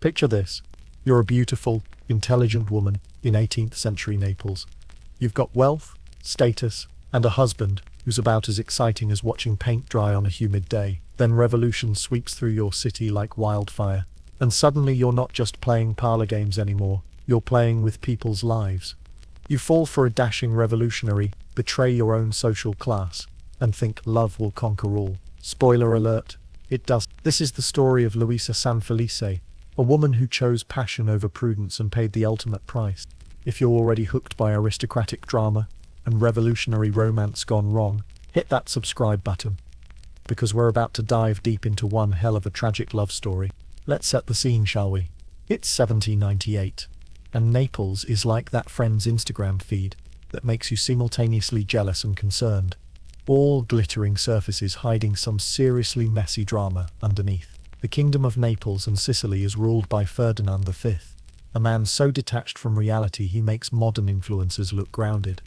Picture this. You're a beautiful, intelligent woman in 18th century Naples. You've got wealth, status, and a husband who's about as exciting as watching paint dry on a humid day. Then revolution sweeps through your city like wildfire. And suddenly you're not just playing parlor games anymore, you're playing with people's lives. You fall for a dashing revolutionary, betray your own social class, and think love will conquer all. Spoiler alert, it does. This is the story of Luisa Sanfelice, a woman who chose passion over prudence and paid the ultimate price. If you're already hooked by aristocratic drama and revolutionary romance gone wrong, hit that subscribe button, because we're about to dive deep into one hell of a tragic love story. Let's set the scene, shall we? It's 1798, and Naples is like that friend's Instagram feed that makes you simultaneously jealous and concerned. All glittering surfaces hiding some seriously messy drama underneath. The Kingdom of Naples and Sicily is ruled by Ferdinand V, a man so detached from reality he makes modern influencers look grounded.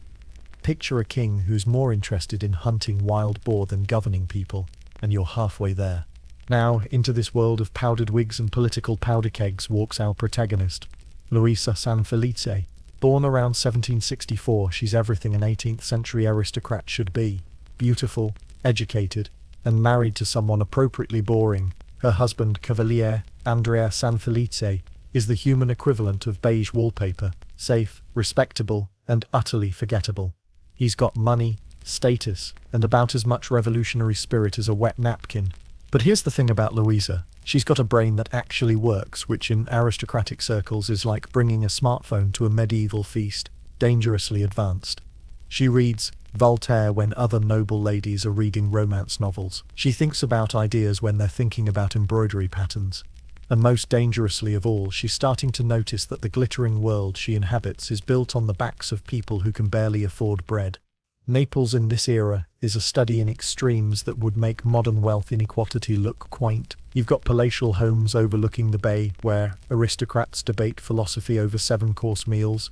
Picture a king who's more interested in hunting wild boar than governing people, and you're halfway there. Now, into this world of powdered wigs and political powder kegs walks our protagonist, Luisa Sanfelice. Born around 1764, she's everything an 18th century aristocrat should be. Beautiful, educated, and married to someone appropriately boring. Her husband, Cavaliere Andrea Sanfelice, is the human equivalent of beige wallpaper, safe, respectable, and utterly forgettable. He's got money, status, and about as much revolutionary spirit as a wet napkin. But here's the thing about Luisa. She's got a brain that actually works, which in aristocratic circles is like bringing a smartphone to a medieval feast, dangerously advanced. She reads Voltaire when other noble ladies are reading romance novels. She thinks about ideas when they're thinking about embroidery patterns. And most dangerously of all, she's starting to notice that the glittering world she inhabits is built on the backs of people who can barely afford bread. Naples in this era is a study in extremes that would make modern wealth inequality look quaint. You've got palatial homes overlooking the bay where aristocrats debate philosophy over 7-course meals,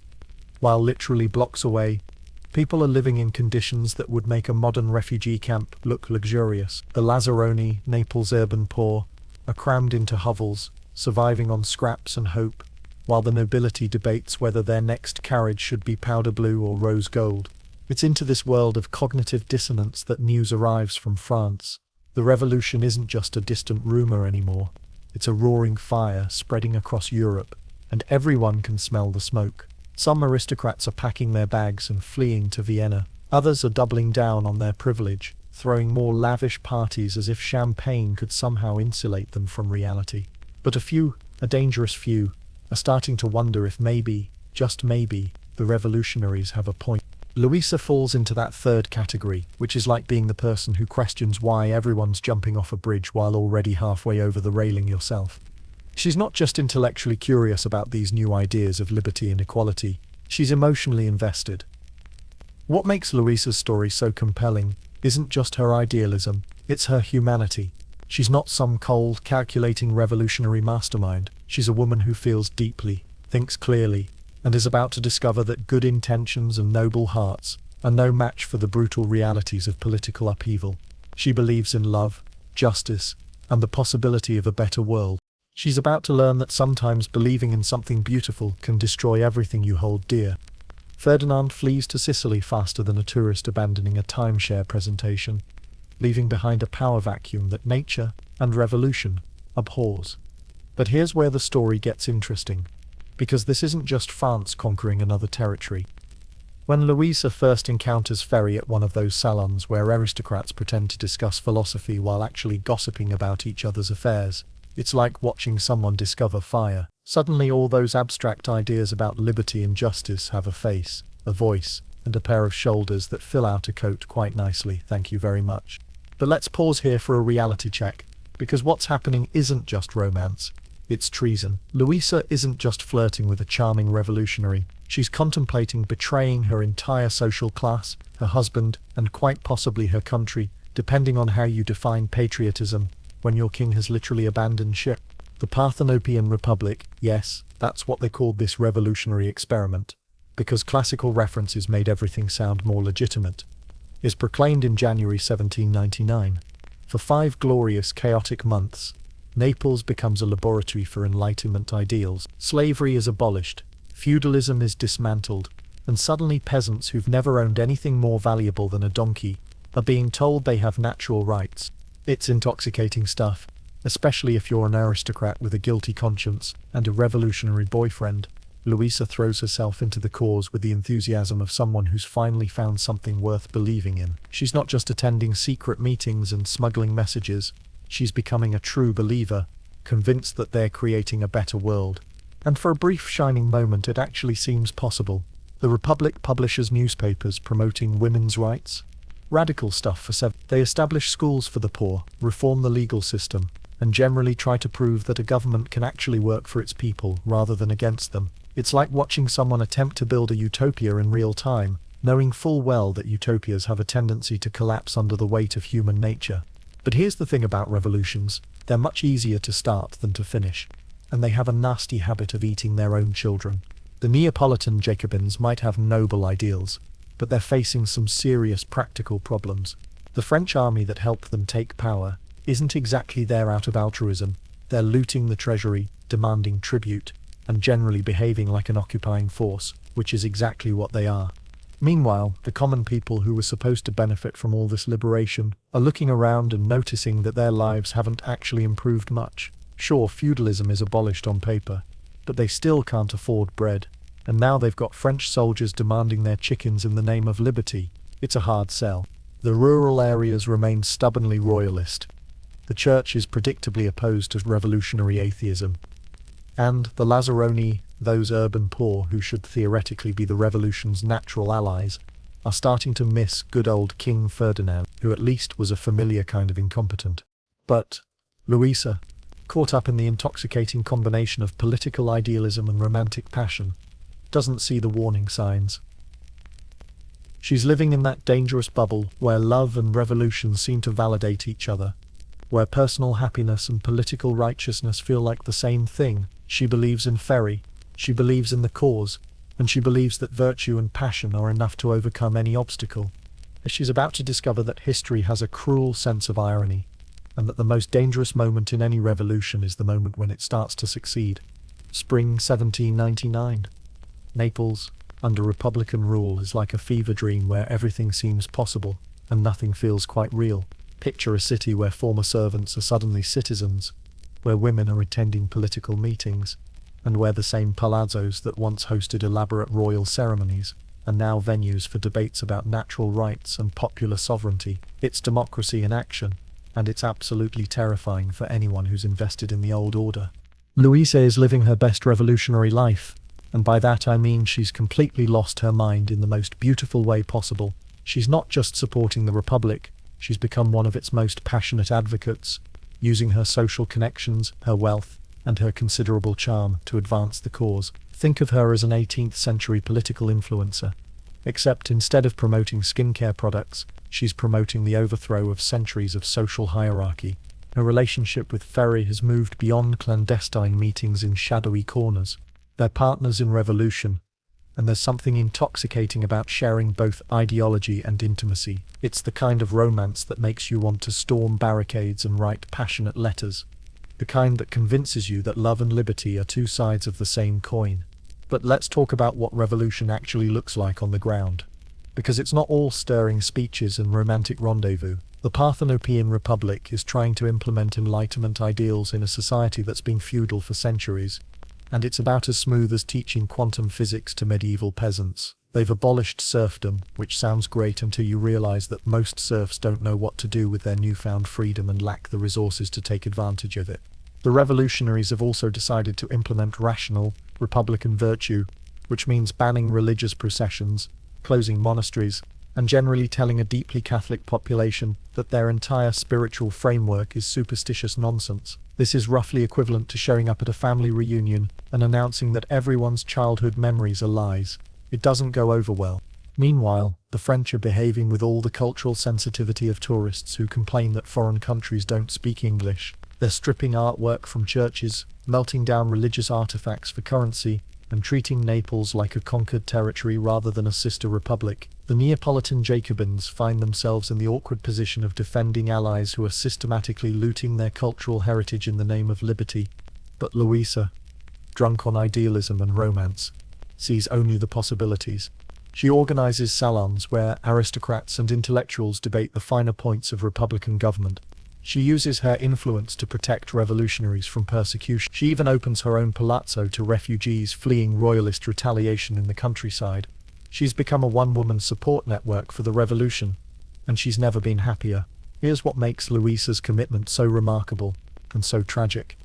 while literally blocks away, people are living in conditions that would make a modern refugee camp look luxurious. The Lazzaroni, Naples urban poor, are crammed into hovels, surviving on scraps and hope, while the nobility debates whether their next carriage should be powder blue or rose gold. It's into this world of cognitive dissonance that news arrives from France. The revolution isn't just a distant rumor anymore. It's a roaring fire spreading across Europe, and everyone can smell the smoke. Some aristocrats are packing their bags and fleeing to Vienna. Others are doubling down on their privilege, throwing more lavish parties as if champagne could somehow insulate them from reality. But a few, a dangerous few, are starting to wonder if maybe, just maybe, the revolutionaries have a point. Luisa falls into that third category, which is like being the person who questions why everyone's jumping off a bridge while already halfway over the railing yourself. She's not just intellectually curious about these new ideas of liberty and equality, she's emotionally invested. What makes Luisa's story so compelling isn't just her idealism, it's her humanity. She's not some cold, calculating revolutionary mastermind. She's a woman who feels deeply, thinks clearly, and is about to discover that good intentions and noble hearts are no match for the brutal realities of political upheaval. She believes in love, justice, and the possibility of a better world. She's about to learn that sometimes believing in something beautiful can destroy everything you hold dear. Ferdinand flees to Sicily faster than a tourist abandoning a timeshare presentation, leaving behind a power vacuum that nature and revolution abhors. But here's where the story gets interesting, because this isn't just France conquering another territory. When Luisa first encounters Ferry at one of those salons where aristocrats pretend to discuss philosophy while actually gossiping about each other's affairs, it's like watching someone discover fire. Suddenly all those abstract ideas about liberty and justice have a face, a voice, and a pair of shoulders that fill out a coat quite nicely, thank you very much. But let's pause here for a reality check, because what's happening isn't just romance, it's treason. Luisa isn't just flirting with a charming revolutionary, she's contemplating betraying her entire social class, her husband, and quite possibly her country, depending on how you define patriotism, when your king has literally abandoned ship. The Parthenopean Republic, yes, that's what they called this revolutionary experiment, because classical references made everything sound more legitimate, is proclaimed in January 1799. For 5 glorious, chaotic months, Naples becomes a laboratory for Enlightenment ideals. Slavery is abolished, feudalism is dismantled, and suddenly peasants who've never owned anything more valuable than a donkey are being told they have natural rights. It's intoxicating stuff, especially if you're an aristocrat with a guilty conscience and a revolutionary boyfriend. Luisa throws herself into the cause with the enthusiasm of someone who's finally found something worth believing in. She's not just attending secret meetings and smuggling messages, she's becoming a true believer, convinced that they're creating a better world. And for a brief shining moment it actually seems possible. The Republic publishes newspapers promoting women's rights. Radical stuff for seven. They establish schools for the poor, reform the legal system, and generally try to prove that a government can actually work for its people rather than against them. It's like watching someone attempt to build a utopia in real time, knowing full well that utopias have a tendency to collapse under the weight of human nature. But here's the thing about revolutions, they're much easier to start than to finish, and they have a nasty habit of eating their own children. The Neapolitan Jacobins might have noble ideals, but they're facing some serious practical problems. The French army that helped them take power isn't exactly there out of altruism. They're looting the treasury, demanding tribute, and generally behaving like an occupying force, which is exactly what they are. Meanwhile, the common people who were supposed to benefit from all this liberation are looking around and noticing that their lives haven't actually improved much. Sure, feudalism is abolished on paper, but they still can't afford bread, and now they've got French soldiers demanding their chickens in the name of liberty. It's a hard sell. The rural areas remain stubbornly royalist. The church is predictably opposed to revolutionary atheism. And the Lazzaroni, those urban poor who should theoretically be the revolution's natural allies, are starting to miss good old King Ferdinand, who at least was a familiar kind of incompetent. But Luisa, caught up in the intoxicating combination of political idealism and romantic passion, doesn't see the warning signs. She's living in that dangerous bubble where love and revolution seem to validate each other, where personal happiness and political righteousness feel like the same thing. She believes in Ferry, she believes in the cause, and she believes that virtue and passion are enough to overcome any obstacle. She's about to discover that history has a cruel sense of irony, and that the most dangerous moment in any revolution is the moment when it starts to succeed. Spring 1799. Naples, under Republican rule, is like a fever dream where everything seems possible and nothing feels quite real. Picture a city where former servants are suddenly citizens, where women are attending political meetings, and where the same palazzos that once hosted elaborate royal ceremonies are now venues for debates about natural rights and popular sovereignty. It's democracy in action, and it's absolutely terrifying for anyone who's invested in the old order. Luisa is living her best revolutionary life, and by that I mean she's completely lost her mind in the most beautiful way possible. She's not just supporting the Republic, she's become one of its most passionate advocates, using her social connections, her wealth, and her considerable charm to advance the cause. Think of her as an 18th century political influencer. Except instead of promoting skincare products, she's promoting the overthrow of centuries of social hierarchy. Her relationship with Ferry has moved beyond clandestine meetings in shadowy corners. They're partners in revolution, and there's something intoxicating about sharing both ideology and intimacy. It's the kind of romance that makes you want to storm barricades and write passionate letters. The kind that convinces you that love and liberty are two sides of the same coin. But let's talk about what revolution actually looks like on the ground. Because it's not all stirring speeches and romantic rendezvous. The Parthenopean Republic is trying to implement Enlightenment ideals in a society that's been feudal for centuries, and it's about as smooth as teaching quantum physics to medieval peasants. They've abolished serfdom, which sounds great until you realize that most serfs don't know what to do with their newfound freedom and lack the resources to take advantage of it. The revolutionaries have also decided to implement rational, republican virtue, which means banning religious processions, closing monasteries, and generally telling a deeply Catholic population that their entire spiritual framework is superstitious nonsense. This is roughly equivalent to showing up at a family reunion and announcing that everyone's childhood memories are lies. It doesn't go over well. Meanwhile, the French are behaving with all the cultural sensitivity of tourists who complain that foreign countries don't speak English. They're stripping artwork from churches, melting down religious artifacts for currency, and treating Naples like a conquered territory rather than a sister republic. The Neapolitan Jacobins find themselves in the awkward position of defending allies who are systematically looting their cultural heritage in the name of liberty. But Luisa, drunk on idealism and romance, sees only the possibilities. She organizes salons where aristocrats and intellectuals debate the finer points of republican government. She uses her influence to protect revolutionaries from persecution. She even opens her own palazzo to refugees fleeing royalist retaliation in the countryside. She's become a one-woman support network for the revolution, and she's never been happier. Here's what makes Luisa's commitment so remarkable and so tragic.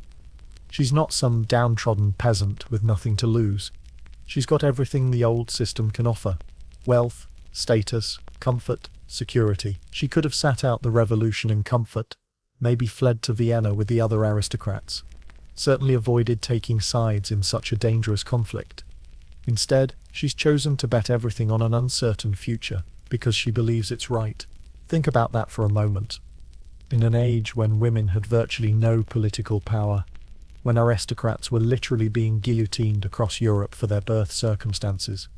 She's not some downtrodden peasant with nothing to lose. She's got everything the old system can offer: wealth, status, comfort, security. She could have sat out the revolution in comfort, maybe fled to Vienna with the other aristocrats, certainly avoided taking sides in such a dangerous conflict. Instead, she's chosen to bet everything on an uncertain future, because she believes it's right. Think about that for a moment. In an age when women had virtually no political power, when aristocrats were literally being guillotined across Europe for their birth circumstances,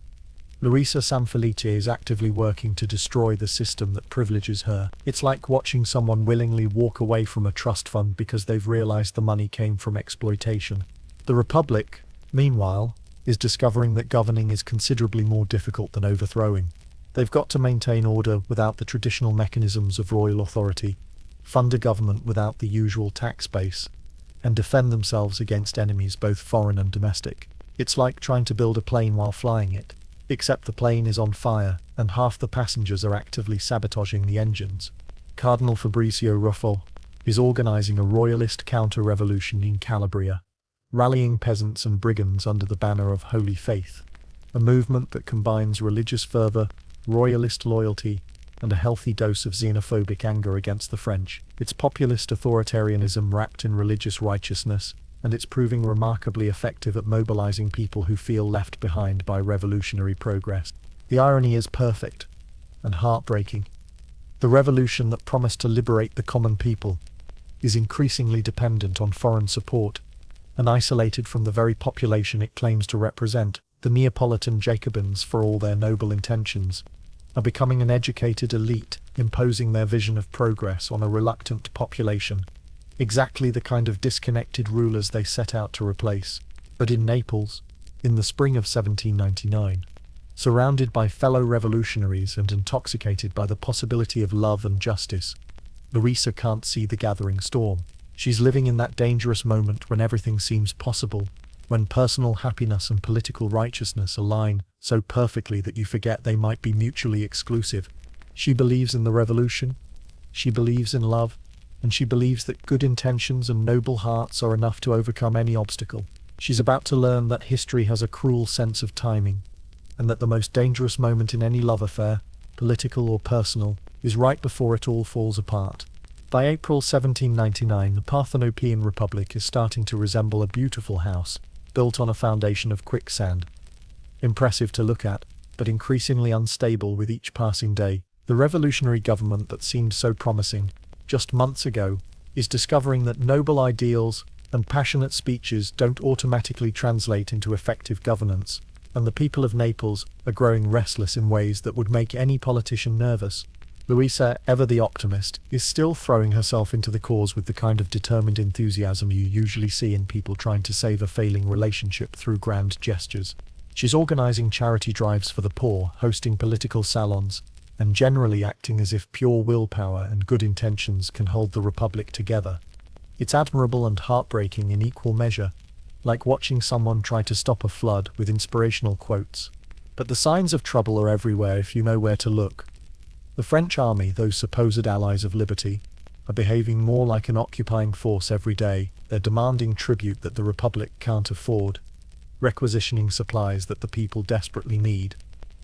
Luisa Sanfelice is actively working to destroy the system that privileges her. It's like watching someone willingly walk away from a trust fund because they've realized the money came from exploitation. The Republic, meanwhile, is discovering that governing is considerably more difficult than overthrowing. They've got to maintain order without the traditional mechanisms of royal authority, fund a government without the usual tax base, and defend themselves against enemies both foreign and domestic. It's like trying to build a plane while flying it, except the plane is on fire and half the passengers are actively sabotaging the engines. Cardinal Fabrizio Ruffo is organizing a royalist counter-revolution in Calabria, rallying peasants and brigands under the banner of Holy Faith, a movement that combines religious fervor, royalist loyalty, and a healthy dose of xenophobic anger against the French. It's populist authoritarianism wrapped in religious righteousness, and it's proving remarkably effective at mobilizing people who feel left behind by revolutionary progress. The irony is perfect and heartbreaking. The revolution that promised to liberate the common people is increasingly dependent on foreign support and isolated from the very population it claims to represent. The Neapolitan Jacobins, for all their noble intentions, are becoming an educated elite, imposing their vision of progress on a reluctant population. Exactly the kind of disconnected rulers they set out to replace. But in Naples, in the spring of 1799, surrounded by fellow revolutionaries and intoxicated by the possibility of love and justice, Luisa can't see the gathering storm. She's living in that dangerous moment when everything seems possible, when personal happiness and political righteousness align so perfectly that you forget they might be mutually exclusive. She believes in the revolution, she believes in love, and she believes that good intentions and noble hearts are enough to overcome any obstacle. She's about to learn that history has a cruel sense of timing, and that the most dangerous moment in any love affair, political or personal, is right before it all falls apart. By April 1799, the Parthenopean Republic is starting to resemble a beautiful house, built on a foundation of quicksand. Impressive to look at, but increasingly unstable with each passing day. The revolutionary government that seemed so promising just months ago is discovering that noble ideals and passionate speeches don't automatically translate into effective governance, and the people of Naples are growing restless in ways that would make any politician nervous. Luisa, ever the optimist, is still throwing herself into the cause with the kind of determined enthusiasm you usually see in people trying to save a failing relationship through grand gestures. She's organizing charity drives for the poor, hosting political salons, and generally acting as if pure willpower and good intentions can hold the Republic together. It's admirable and heartbreaking in equal measure, like watching someone try to stop a flood with inspirational quotes. But the signs of trouble are everywhere if you know where to look. The French army, those supposed allies of liberty, are behaving more like an occupying force every day. They're demanding tribute that the Republic can't afford, requisitioning supplies that the people desperately need,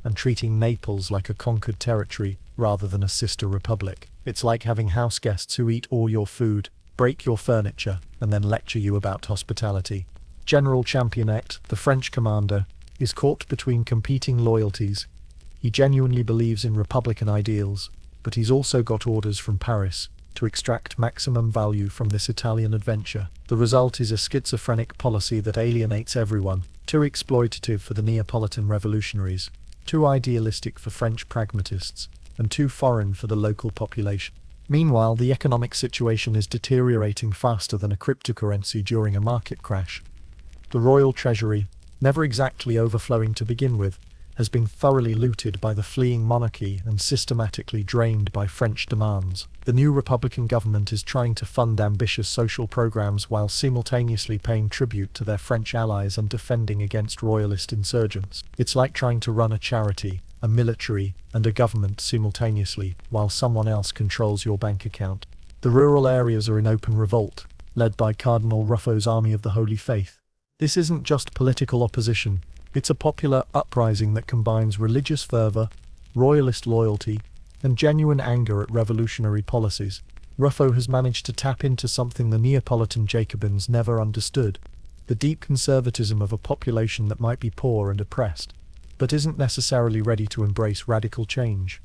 and treating Naples like a conquered territory rather than a sister republic. It's like having house guests who eat all your food, break your furniture, and then lecture you about hospitality. General Championnet, the French commander, is caught between competing loyalties. He genuinely believes in republican ideals, but he's also got orders from Paris, to extract maximum value from this Italian adventure. The result is a schizophrenic policy that alienates everyone, too exploitative for the Neapolitan revolutionaries, too idealistic for French pragmatists, and too foreign for the local population. Meanwhile, the economic situation is deteriorating faster than a cryptocurrency during a market crash. The royal treasury, never exactly overflowing to begin with, has been thoroughly looted by the fleeing monarchy and systematically drained by French demands. The new Republican government is trying to fund ambitious social programs while simultaneously paying tribute to their French allies and defending against royalist insurgents. It's like trying to run a charity, a military, and a government simultaneously, while someone else controls your bank account. The rural areas are in open revolt, led by Cardinal Ruffo's Army of the Holy Faith. This isn't just political opposition. It's a popular uprising that combines religious fervor, royalist loyalty, and genuine anger at revolutionary policies. Ruffo has managed to tap into something the Neapolitan Jacobins never understood: the deep conservatism of a population that might be poor and oppressed, but isn't necessarily ready to embrace radical change.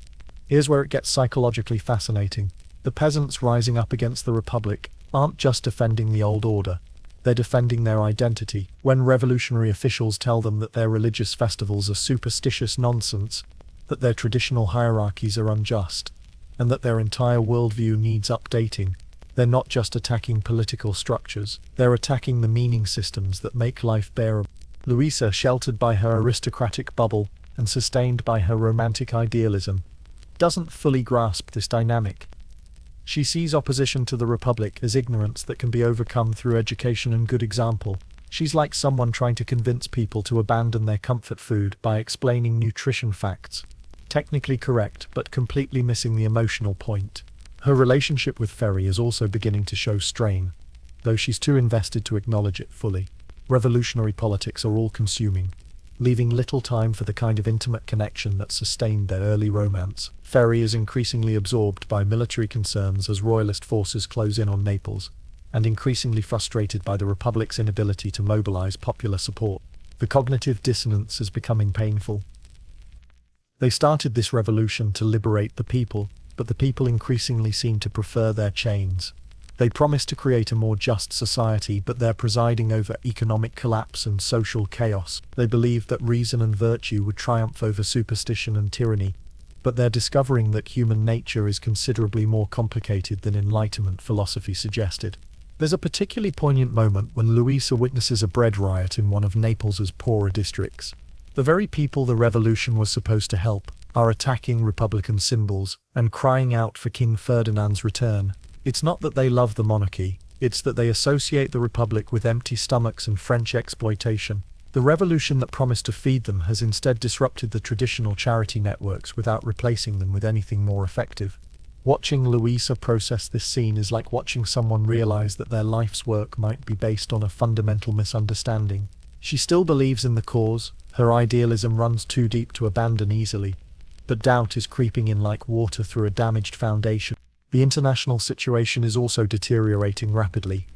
Here's where it gets psychologically fascinating. The peasants rising up against the Republic aren't just defending the old order. They're defending their identity. When revolutionary officials tell them that their religious festivals are superstitious nonsense, that their traditional hierarchies are unjust, and that their entire worldview needs updating, they're not just attacking political structures, they're attacking the meaning systems that make life bearable. Luisa, sheltered by her aristocratic bubble and sustained by her romantic idealism, doesn't fully grasp this dynamic. She sees opposition to the Republic as ignorance that can be overcome through education and good example. She's like someone trying to convince people to abandon their comfort food by explaining nutrition facts. Technically correct, but completely missing the emotional point. Her relationship with Ferry is also beginning to show strain, though she's too invested to acknowledge it fully. Revolutionary politics are all-consuming, leaving little time for the kind of intimate connection that sustained their early romance. Ferry is increasingly absorbed by military concerns as royalist forces close in on Naples, and increasingly frustrated by the Republic's inability to mobilize popular support. The cognitive dissonance is becoming painful. They started this revolution to liberate the people, but the people increasingly seem to prefer their chains. They promise to create a more just society, but they're presiding over economic collapse and social chaos. They believe that reason and virtue would triumph over superstition and tyranny, but they're discovering that human nature is considerably more complicated than Enlightenment philosophy suggested. There's a particularly poignant moment when Luisa witnesses a bread riot in one of Naples's poorer districts. The very people the revolution was supposed to help are attacking Republican symbols and crying out for King Ferdinand's return. It's not that they love the monarchy, it's that they associate the Republic with empty stomachs and French exploitation. The revolution that promised to feed them has instead disrupted the traditional charity networks without replacing them with anything more effective. Watching Luisa process this scene is like watching someone realize that their life's work might be based on a fundamental misunderstanding. She still believes in the cause, her idealism runs too deep to abandon easily, but doubt is creeping in like water through a damaged foundation. The international situation is also deteriorating rapidly.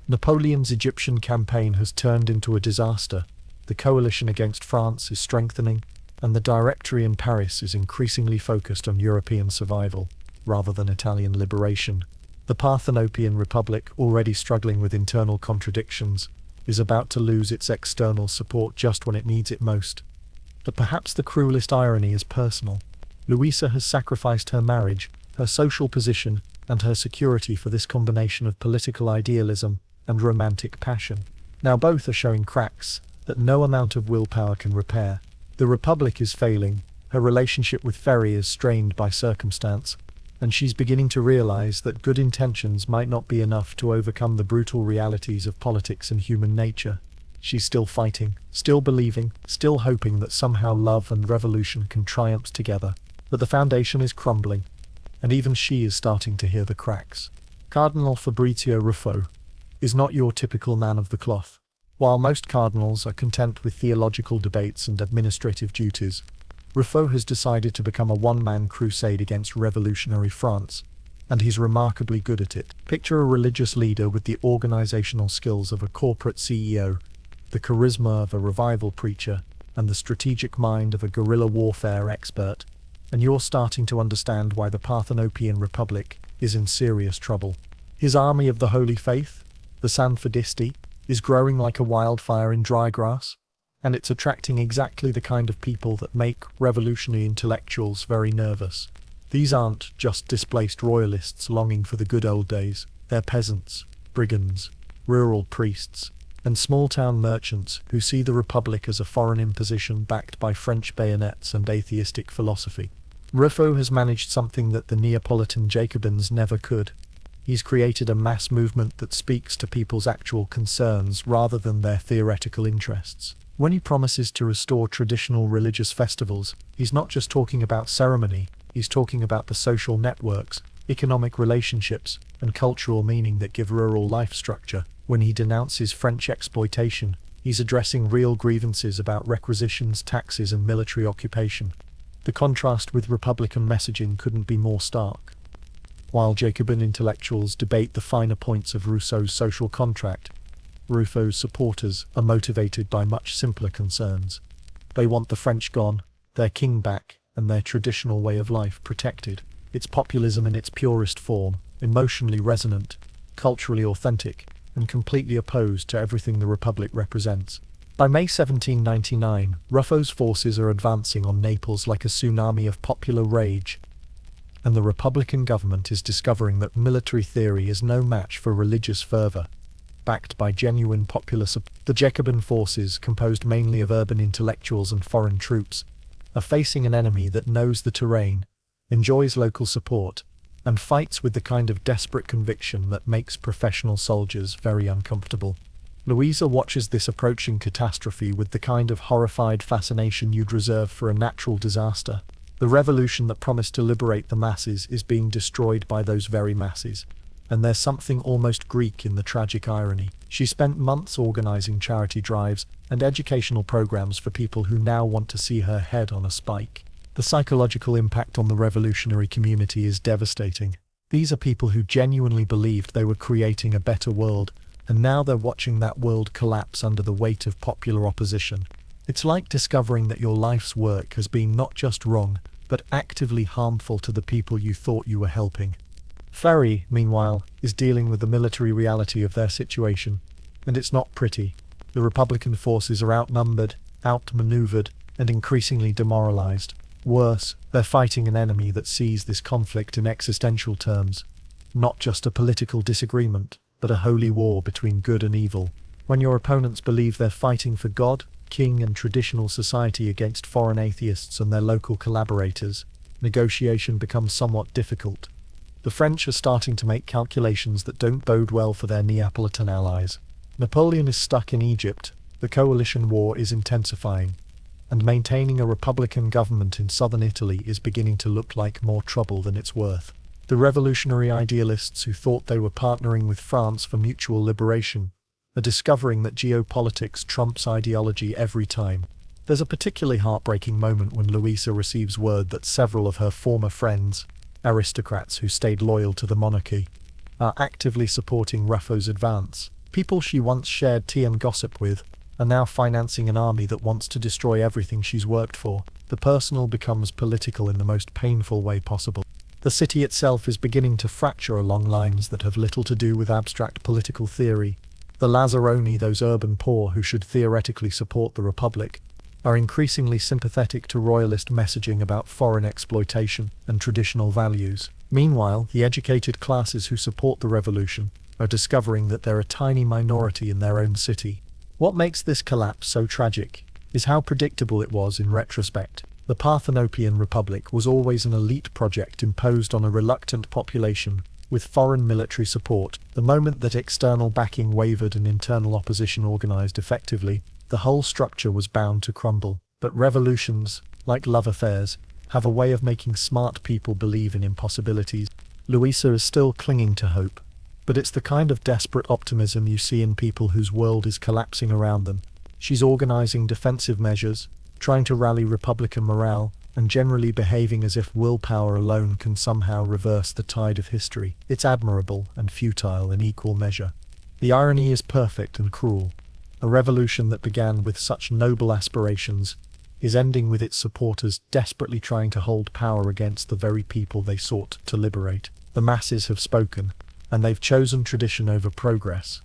Napoleon's Egyptian campaign has turned into a disaster, the coalition against France is strengthening, and the Directory in Paris is increasingly focused on European survival, rather than Italian liberation. The Parthenopean Republic, already struggling with internal contradictions, is about to lose its external support just when it needs it most. But perhaps the cruelest irony is personal. Luisa has sacrificed her marriage, her social position, and her security for this combination of political idealism and romantic passion. Now both are showing cracks that no amount of willpower can repair. The Republic is failing, her relationship with Ferry is strained by circumstance, and she's beginning to realize that good intentions might not be enough to overcome the brutal realities of politics and human nature. She's still fighting, still believing, still hoping that somehow love and revolution can triumph together. But the foundation is crumbling, and even she is starting to hear the cracks. Cardinal Fabrizio Ruffo is not your typical man of the cloth. While most cardinals are content with theological debates and administrative duties, Ruffo has decided to become a one-man crusade against revolutionary France, and he's remarkably good at it. Picture a religious leader with the organizational skills of a corporate CEO, the charisma of a revival preacher, and the strategic mind of a guerrilla warfare expert, and you're starting to understand why the Parthenopean Republic is in serious trouble. His army of the Holy Faith, the Sanfelice, is growing like a wildfire in dry grass, and it's attracting exactly the kind of people that make revolutionary intellectuals very nervous. These aren't just displaced royalists longing for the good old days, they're peasants, brigands, rural priests, and small-town merchants who see the Republic as a foreign imposition backed by French bayonets and atheistic philosophy. Ruffo has managed something that the Neapolitan Jacobins never could. He's created a mass movement that speaks to people's actual concerns rather than their theoretical interests. When he promises to restore traditional religious festivals, he's not just talking about ceremony, he's talking about the social networks, economic relationships, and cultural meaning that give rural life structure. When he denounces French exploitation, he's addressing real grievances about requisitions, taxes, and military occupation. The contrast with Republican messaging couldn't be more stark. While Jacobin intellectuals debate the finer points of Rousseau's social contract, Ruffo's supporters are motivated by much simpler concerns. They want the French gone, their king back, and their traditional way of life protected. It's populism in its purest form, emotionally resonant, culturally authentic, and completely opposed to everything the Republic represents. By May 1799, Ruffo's forces are advancing on Naples like a tsunami of popular rage, and the Republican government is discovering that military theory is no match for religious fervor. Backed by genuine popular support, the Jacobin forces, composed mainly of urban intellectuals and foreign troops, are facing an enemy that knows the terrain, enjoys local support, and fights with the kind of desperate conviction that makes professional soldiers very uncomfortable. Luisa watches this approaching catastrophe with the kind of horrified fascination you'd reserve for a natural disaster. The revolution that promised to liberate the masses is being destroyed by those very masses. And there's something almost Greek in the tragic irony. She spent months organizing charity drives and educational programs for people who now want to see her head on a spike. The psychological impact on the revolutionary community is devastating. These are people who genuinely believed they were creating a better world, and now they're watching that world collapse under the weight of popular opposition. It's like discovering that your life's work has been not just wrong, but actively harmful to the people you thought you were helping. Ferry, meanwhile, is dealing with the military reality of their situation, and it's not pretty. The Republican forces are outnumbered, outmaneuvered, and increasingly demoralized. Worse, they're fighting an enemy that sees this conflict in existential terms. Not just a political disagreement, but a holy war between good and evil. When your opponents believe they're fighting for God, king, and traditional society against foreign atheists and their local collaborators, negotiation becomes somewhat difficult. The French are starting to make calculations that don't bode well for their Neapolitan allies. Napoleon is stuck in Egypt, the coalition war is intensifying, and maintaining a republican government in southern Italy is beginning to look like more trouble than it's worth. The revolutionary idealists who thought they were partnering with France for mutual liberation are discovering that geopolitics trumps ideology every time. There's a particularly heartbreaking moment when Luisa receives word that several of her former friends, aristocrats who stayed loyal to the monarchy, are actively supporting Ruffo's advance. People she once shared tea and gossip with are now financing an army that wants to destroy everything she's worked for. The personal becomes political in the most painful way possible. The city itself is beginning to fracture along lines that have little to do with abstract political theory. The Lazzaroni, those urban poor who should theoretically support the Republic, are increasingly sympathetic to royalist messaging about foreign exploitation and traditional values. Meanwhile, the educated classes who support the revolution are discovering that they're a tiny minority in their own city. What makes this collapse so tragic is how predictable it was in retrospect. The Parthenopean Republic was always an elite project imposed on a reluctant population with foreign military support. The moment that external backing wavered and internal opposition organized effectively, the whole structure was bound to crumble. But revolutions, like love affairs, have a way of making smart people believe in impossibilities. Luisa is still clinging to hope, but it's the kind of desperate optimism you see in people whose world is collapsing around them. She's organizing defensive measures, trying to rally Republican morale, and generally behaving as if willpower alone can somehow reverse the tide of history. It's admirable and futile in equal measure. The irony is perfect and cruel. A revolution that began with such noble aspirations is ending with its supporters desperately trying to hold power against the very people they sought to liberate. The masses have spoken, and they've chosen tradition over progress,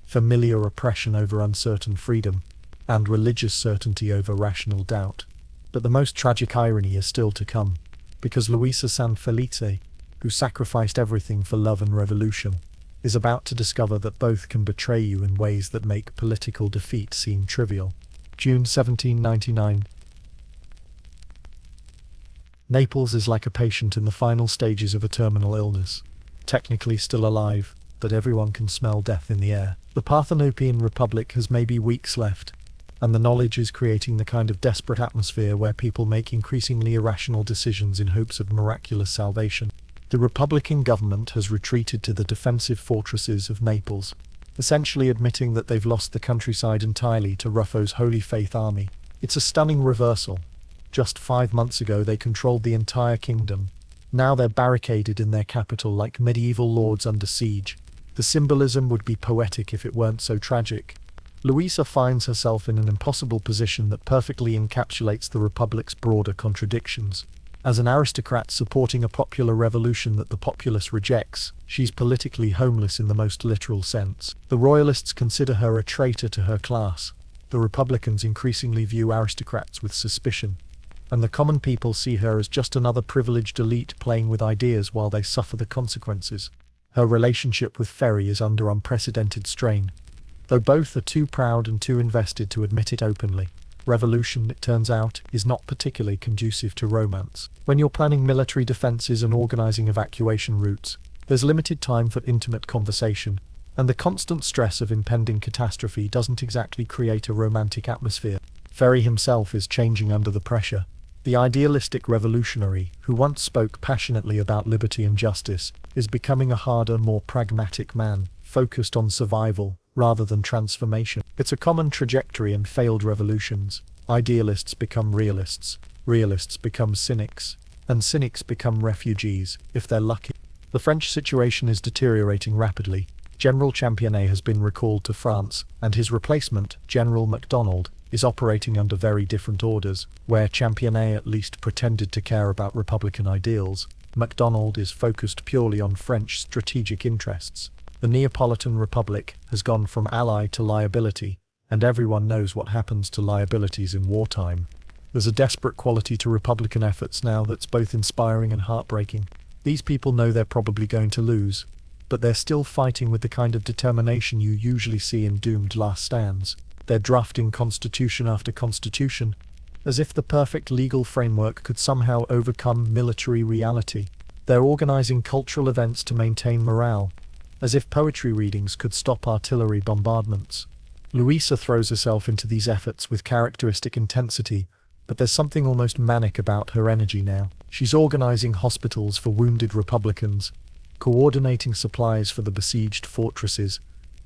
familiar oppression over uncertain freedom, and religious certainty over rational doubt. But the most tragic irony is still to come, because Luisa Sanfelice, who sacrificed everything for love and revolution, is about to discover that both can betray you in ways that make political defeat seem trivial. June 1799. Naples is like a patient in the final stages of a terminal illness, technically still alive, but everyone can smell death in the air. The Parthenopean Republic has maybe weeks left, and the knowledge is creating the kind of desperate atmosphere where people make increasingly irrational decisions in hopes of miraculous salvation. The Republican government has retreated to the defensive fortresses of Naples, essentially admitting that they've lost the countryside entirely to Ruffo's Holy Faith army. It's a stunning reversal. Just 5 months ago they controlled the entire kingdom. Now they're barricaded in their capital like medieval lords under siege. The symbolism would be poetic if it weren't so tragic. Luisa finds herself in an impossible position that perfectly encapsulates the Republic's broader contradictions. As an aristocrat supporting a popular revolution that the populace rejects, she's politically homeless in the most literal sense. The royalists consider her a traitor to her class. The Republicans increasingly view aristocrats with suspicion, and the common people see her as just another privileged elite playing with ideas while they suffer the consequences. Her relationship with Ferry is under unprecedented strain, though both are too proud and too invested to admit it openly. Revolution, it turns out, is not particularly conducive to romance. When you're planning military defenses and organizing evacuation routes, there's limited time for intimate conversation, and the constant stress of impending catastrophe doesn't exactly create a romantic atmosphere. Ferry himself is changing under the pressure. The idealistic revolutionary, who once spoke passionately about liberty and justice, is becoming a harder, more pragmatic man, focused on survival rather than transformation. It's a common trajectory in failed revolutions. Idealists become realists, realists become cynics, and cynics become refugees, if they're lucky. The French situation is deteriorating rapidly. General Championnet has been recalled to France, and his replacement, General MacDonald, is operating under very different orders. Where Championnet at least pretended to care about Republican ideals, MacDonald is focused purely on French strategic interests. The Neapolitan Republic has gone from ally to liability, and everyone knows what happens to liabilities in wartime. There's a desperate quality to Republican efforts now that's both inspiring and heartbreaking. These people know they're probably going to lose, but they're still fighting with the kind of determination you usually see in doomed last stands. They're drafting constitution after constitution, as if the perfect legal framework could somehow overcome military reality. They're organizing cultural events to maintain morale, as if poetry readings could stop artillery bombardments. Luisa throws herself into these efforts with characteristic intensity, but there's something almost manic about her energy now. She's organizing hospitals for wounded Republicans, coordinating supplies for the besieged fortresses,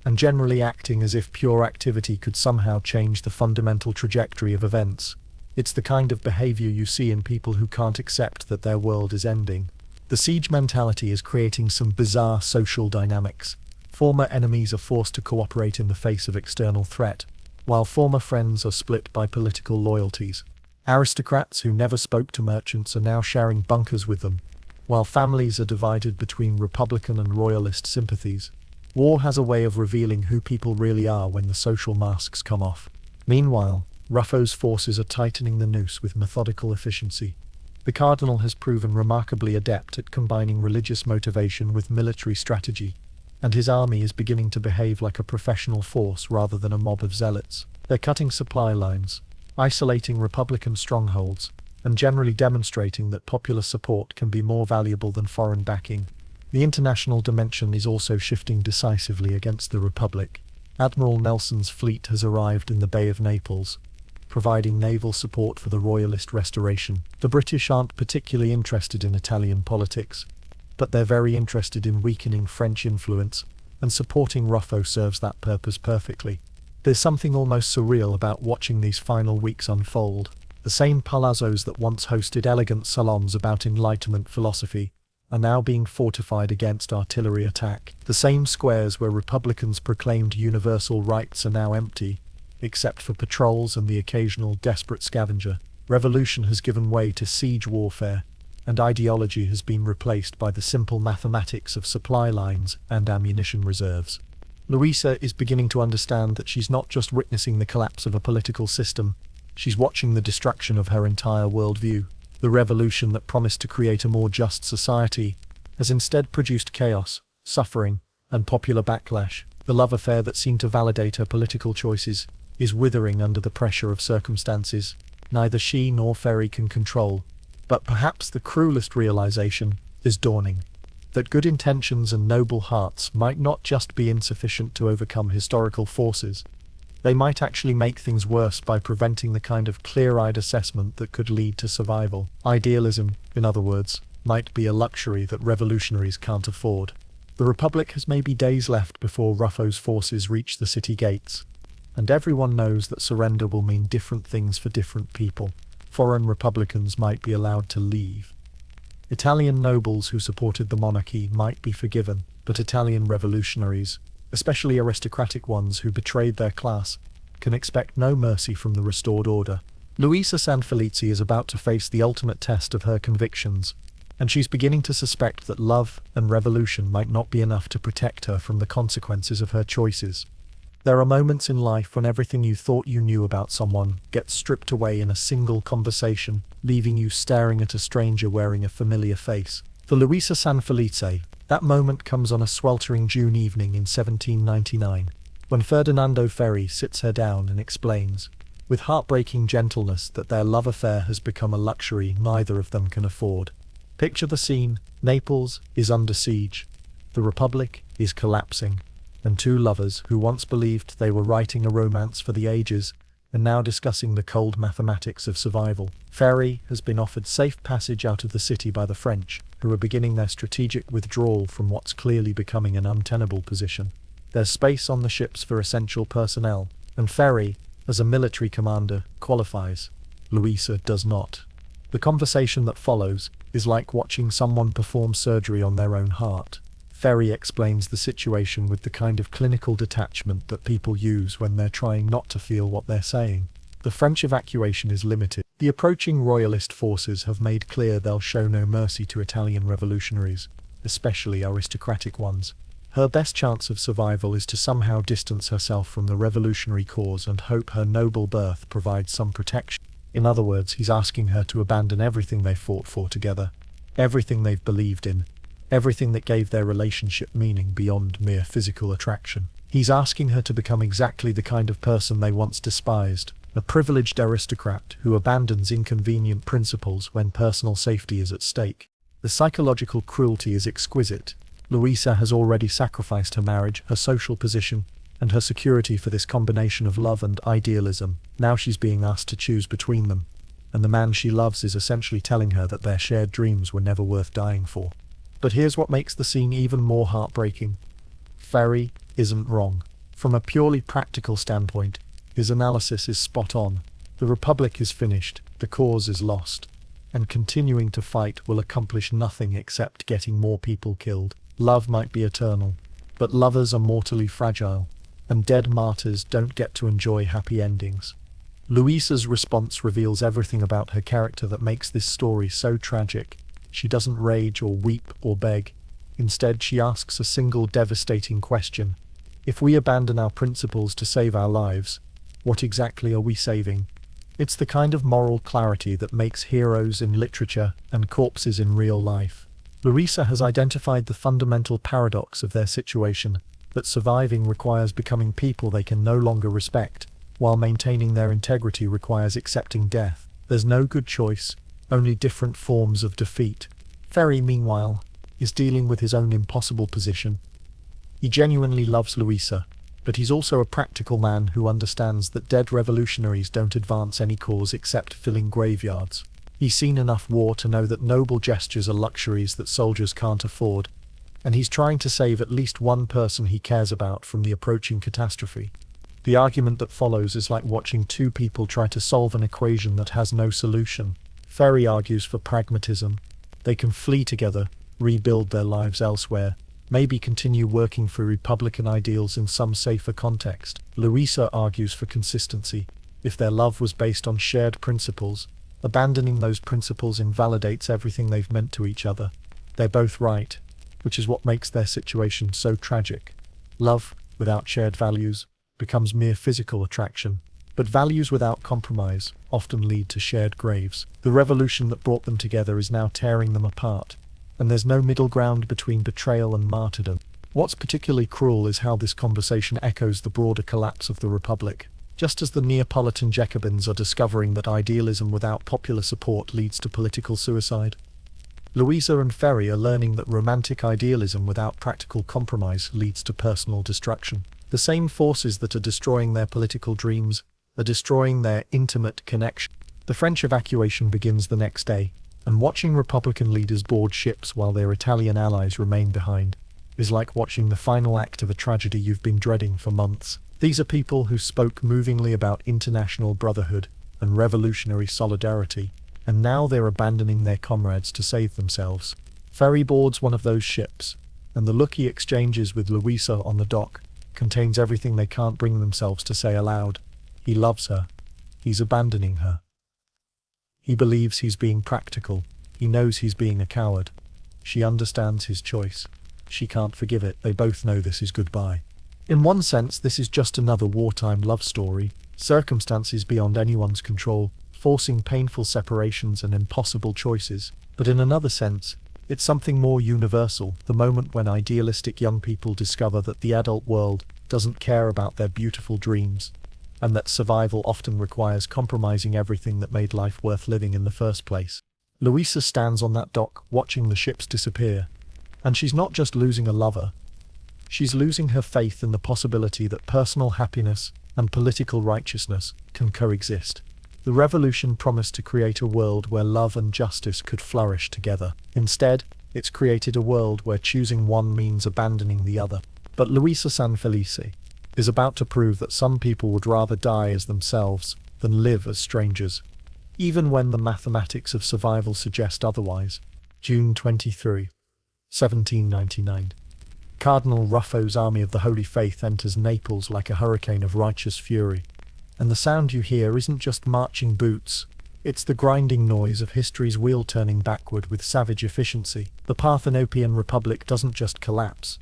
and generally acting as if pure activity could somehow change the fundamental trajectory of events. It's the kind of behavior you see in people who can't accept that their world is ending. The siege mentality is creating some bizarre social dynamics. Former enemies are forced to cooperate in the face of external threat, while former friends are split by political loyalties. Aristocrats who never spoke to merchants are now sharing bunkers with them, while families are divided between Republican and Royalist sympathies. War has a way of revealing who people really are when the social masks come off. Meanwhile, Ruffo's forces are tightening the noose with methodical efficiency. The Cardinal has proven remarkably adept at combining religious motivation with military strategy, and his army is beginning to behave like a professional force rather than a mob of zealots. They're cutting supply lines, isolating Republican strongholds, and generally demonstrating that popular support can be more valuable than foreign backing. The international dimension is also shifting decisively against the Republic. Admiral Nelson's fleet has arrived in the Bay of Naples, providing naval support for the Royalist restoration. The British aren't particularly interested in Italian politics, but they're very interested in weakening French influence, and supporting Ruffo serves that purpose perfectly. There's something almost surreal about watching these final weeks unfold. The same palazzos that once hosted elegant salons about Enlightenment philosophy are now being fortified against artillery attack. The same squares where Republicans proclaimed universal rights are now empty, except for patrols and the occasional desperate scavenger. Revolution has given way to siege warfare, and ideology has been replaced by the simple mathematics of supply lines and ammunition reserves. Luisa is beginning to understand that she's not just witnessing the collapse of a political system, she's watching the destruction of her entire worldview. The revolution that promised to create a more just society has instead produced chaos, suffering, and popular backlash. The love affair that seemed to validate her political choices is withering under the pressure of circumstances neither she nor Ferry can control. But perhaps the cruelest realization is dawning, that good intentions and noble hearts might not just be insufficient to overcome historical forces. They might actually make things worse by preventing the kind of clear-eyed assessment that could lead to survival. Idealism, in other words, might be a luxury that revolutionaries can't afford. The Republic has maybe days left before Ruffo's forces reach the city gates, and everyone knows that surrender will mean different things for different people. Foreign Republicans might be allowed to leave. Italian nobles who supported the monarchy might be forgiven, but Italian revolutionaries, especially aristocratic ones who betrayed their class, can expect no mercy from the restored order. Luisa Sanfelice is about to face the ultimate test of her convictions, and she's beginning to suspect that love and revolution might not be enough to protect her from the consequences of her choices. There are moments in life when everything you thought you knew about someone gets stripped away in a single conversation, leaving you staring at a stranger wearing a familiar face. For Luisa Sanfelice, that moment comes on a sweltering June evening in 1799, when Ferdinando Ferry sits her down and explains, with heartbreaking gentleness, that their love affair has become a luxury neither of them can afford. Picture the scene. Naples is under siege. The Republic is collapsing. And two lovers who once believed they were writing a romance for the ages are now discussing the cold mathematics of survival. Ferry has been offered safe passage out of the city by the French, who are beginning their strategic withdrawal from what's clearly becoming an untenable position. There's space on the ships for essential personnel, and Ferry, as a military commander, qualifies. Luisa does not. The conversation that follows is like watching someone perform surgery on their own heart. Ferry explains the situation with the kind of clinical detachment that people use when they're trying not to feel what they're saying. The French evacuation is limited. The approaching royalist forces have made clear they'll show no mercy to Italian revolutionaries, especially aristocratic ones. Her best chance of survival is to somehow distance herself from the revolutionary cause and hope her noble birth provides some protection. In other words, he's asking her to abandon everything they fought for together, everything they've believed in, everything that gave their relationship meaning beyond mere physical attraction. He's asking her to become exactly the kind of person they once despised, a privileged aristocrat who abandons inconvenient principles when personal safety is at stake. The psychological cruelty is exquisite. Luisa has already sacrificed her marriage, her social position, and her security for this combination of love and idealism. Now she's being asked to choose between them, and the man she loves is essentially telling her that their shared dreams were never worth dying for. But here's what makes the scene even more heartbreaking. Ferry isn't wrong. From a purely practical standpoint, his analysis is spot on. The Republic is finished, the cause is lost, and continuing to fight will accomplish nothing except getting more people killed. Love might be eternal, but lovers are mortally fragile, and dead martyrs don't get to enjoy happy endings. Luisa's response reveals everything about her character that makes this story so tragic. She doesn't rage or weep or beg. Instead, she asks a single devastating question. If we abandon our principles to save our lives, what exactly are we saving? It's the kind of moral clarity that makes heroes in literature and corpses in real life. Luisa has identified the fundamental paradox of their situation, that surviving requires becoming people they can no longer respect, while maintaining their integrity requires accepting death. There's no good choice, only different forms of defeat. Ferry, meanwhile, is dealing with his own impossible position. He genuinely loves Luisa, but he's also a practical man who understands that dead revolutionaries don't advance any cause except filling graveyards. He's seen enough war to know that noble gestures are luxuries that soldiers can't afford, and he's trying to save at least one person he cares about from the approaching catastrophe. The argument that follows is like watching two people try to solve an equation that has no solution. Ferry argues for pragmatism. They can flee together, rebuild their lives elsewhere, maybe continue working for Republican ideals in some safer context. Luisa argues for consistency. If their love was based on shared principles, Abandoning those principles invalidates everything they've meant to each other. They're both right, which is what makes their situation so tragic. Love, without shared values, becomes mere physical attraction. But values without compromise often lead to shared graves. The revolution that brought them together is now tearing them apart, and there's no middle ground between betrayal and martyrdom. What's particularly cruel is how this conversation echoes the broader collapse of the Republic. Just as the Neapolitan Jacobins are discovering that idealism without popular support leads to political suicide, Luisa and Ferry are learning that romantic idealism without practical compromise leads to personal destruction. The same forces that are destroying their political dreams are destroying their intimate connection. The French evacuation begins the next day, and watching Republican leaders board ships while their Italian allies remain behind is like watching the final act of a tragedy you've been dreading for months. These are people who spoke movingly about international brotherhood and revolutionary solidarity, and now they're abandoning their comrades to save themselves. Ferry boards one of those ships, and the look he exchanges with Luisa on the dock contains everything they can't bring themselves to say aloud. He loves her. He's abandoning her. He believes he's being practical. He knows he's being a coward. She understands his choice. She can't forgive it. They both know this is goodbye. In one sense, this is just another wartime love story, circumstances beyond anyone's control, forcing painful separations and impossible choices. But in another sense, it's something more universal, the moment when idealistic young people discover that the adult world doesn't care about their beautiful dreams, and that survival often requires compromising everything that made life worth living in the first place. Luisa stands on that dock watching the ships disappear, and she's not just losing a lover, she's losing her faith in the possibility that personal happiness and political righteousness can coexist. The revolution promised to create a world where love and justice could flourish together. Instead, it's created a world where choosing one means abandoning the other. But Luisa Sanfelice is about to prove that some people would rather die as themselves than live as strangers, even when the mathematics of survival suggest otherwise. June 23, 1799. Cardinal Ruffo's army of the Holy Faith enters Naples like a hurricane of righteous fury. And the sound you hear isn't just marching boots, it's the grinding noise of history's wheel turning backward with savage efficiency. The Parthenopean Republic doesn't just collapse,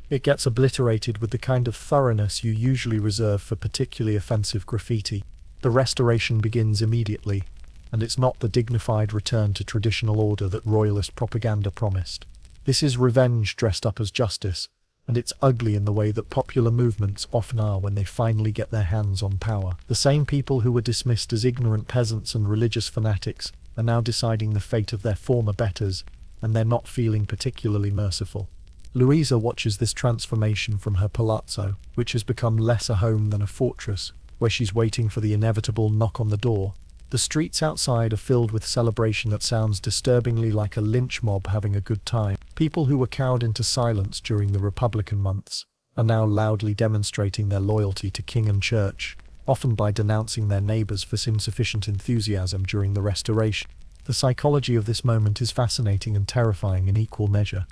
it gets obliterated with the kind of thoroughness you usually reserve for particularly offensive graffiti. The restoration begins immediately, and it's not the dignified return to traditional order that royalist propaganda promised. This is revenge dressed up as justice, and it's ugly in the way that popular movements often are when they finally get their hands on power. The same people who were dismissed as ignorant peasants and religious fanatics are now deciding the fate of their former betters, and they're not feeling particularly merciful. Luisa watches this transformation from her palazzo, which has become less a home than a fortress, where she's waiting for the inevitable knock on the door. The streets outside are filled with celebration that sounds disturbingly like a lynch mob having a good time. People who were cowed into silence during the Republican months are now loudly demonstrating their loyalty to king and church, often by denouncing their neighbors for insufficient enthusiasm during the Restoration. The psychology of this moment is fascinating and terrifying in equal measure.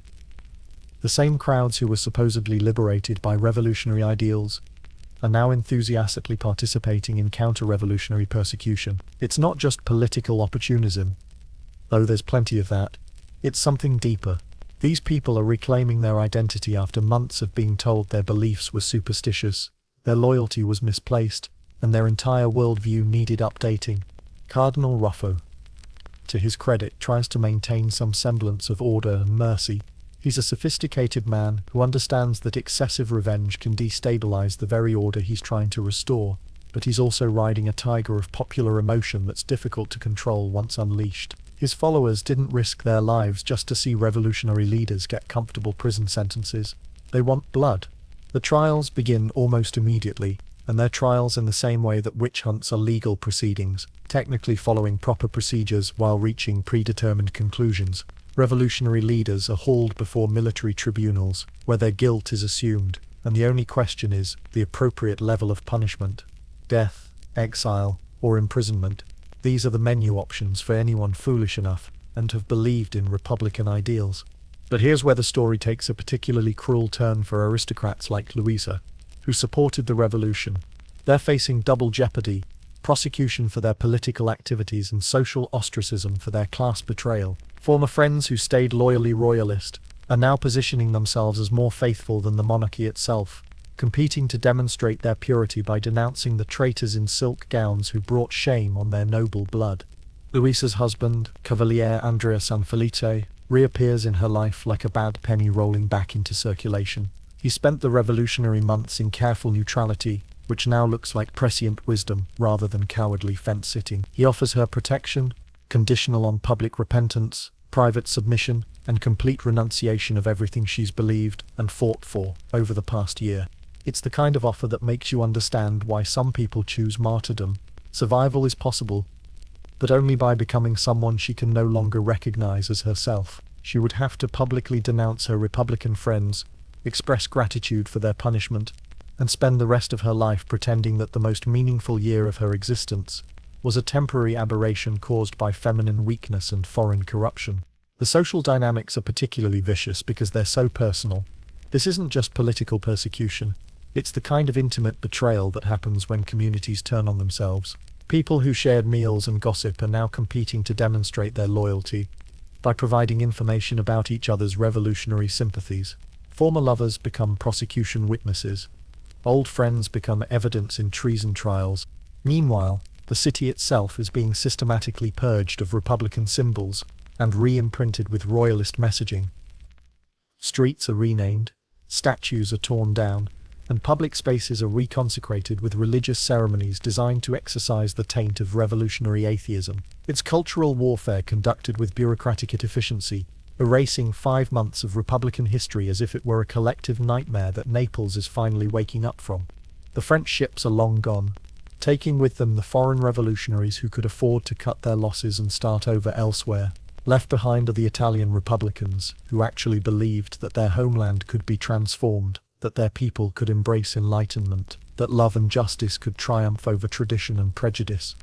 The same crowds who were supposedly liberated by revolutionary ideals are now enthusiastically participating in counter-revolutionary persecution. It's not just political opportunism, though there's plenty of that. It's something deeper. These people are reclaiming their identity after months of being told their beliefs were superstitious, their loyalty was misplaced, and their entire worldview needed updating. Cardinal Ruffo, to his credit, tries to maintain some semblance of order and mercy. He's a sophisticated man who understands that excessive revenge can destabilize the very order he's trying to restore, but he's also riding a tiger of popular emotion that's difficult to control once unleashed. His followers didn't risk their lives just to see revolutionary leaders get comfortable prison sentences. They want blood. The trials begin almost immediately, and they're trials in the same way that witch hunts are legal proceedings, technically following proper procedures while reaching predetermined conclusions. Revolutionary leaders are hauled before military tribunals, where their guilt is assumed, and the only question is the appropriate level of punishment: death, exile, or imprisonment. These are the menu options for anyone foolish enough and to have believed in Republican ideals. But here's where the story takes a particularly cruel turn for aristocrats like Luisa, who supported the revolution. They're facing double jeopardy: prosecution for their political activities and social ostracism for their class betrayal. Former friends who stayed loyally royalist are now positioning themselves as more faithful than the monarchy itself, competing to demonstrate their purity by denouncing the traitors in silk gowns who brought shame on their noble blood. Luisa's husband, Cavaliere Andrea Sanfelice, reappears in her life like a bad penny rolling back into circulation. He spent the revolutionary months in careful neutrality, which now looks like prescient wisdom rather than cowardly fence-sitting. He offers her protection, conditional on public repentance, private submission, and complete renunciation of everything she's believed and fought for over the past year. It's the kind of offer that makes you understand why some people choose martyrdom. Survival is possible, but only by becoming someone she can no longer recognize as herself. She would have to publicly denounce her Republican friends, express gratitude for their punishment, and spend the rest of her life pretending that the most meaningful year of her existence was a temporary aberration caused by feminine weakness and foreign corruption. The social dynamics are particularly vicious because they're so personal. This isn't just political persecution. It's the kind of intimate betrayal that happens when communities turn on themselves. People who shared meals and gossip are now competing to demonstrate their loyalty by providing information about each other's revolutionary sympathies. Former lovers become prosecution witnesses. Old friends become evidence in treason trials. Meanwhile, the city itself is being systematically purged of Republican symbols and re-imprinted with royalist messaging. Streets are renamed, statues are torn down, and public spaces are reconsecrated with religious ceremonies designed to exorcise the taint of revolutionary atheism. It's cultural warfare conducted with bureaucratic efficiency, erasing 5 months of Republican history as if it were a collective nightmare that Naples is finally waking up from. The French ships are long gone, taking with them the foreign revolutionaries who could afford to cut their losses and start over elsewhere. Left behind are the Italian Republicans, who actually believed that their homeland could be transformed, that their people could embrace enlightenment, that love and justice could triumph over tradition and prejudice.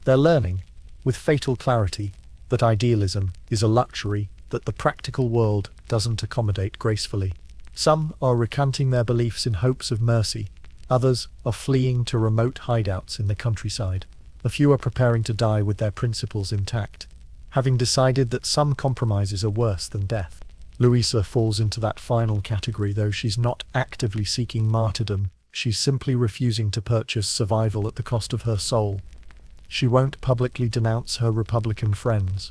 They're learning, with fatal clarity, that idealism is a luxury that the practical world doesn't accommodate gracefully. Some are recanting their beliefs in hopes of mercy. Others are fleeing to remote hideouts in the countryside. A few are preparing to die with their principles intact, having decided that some compromises are worse than death. Luisa falls into that final category, though she's not actively seeking martyrdom. She's simply refusing to purchase survival at the cost of her soul. She won't publicly denounce her Republican friends.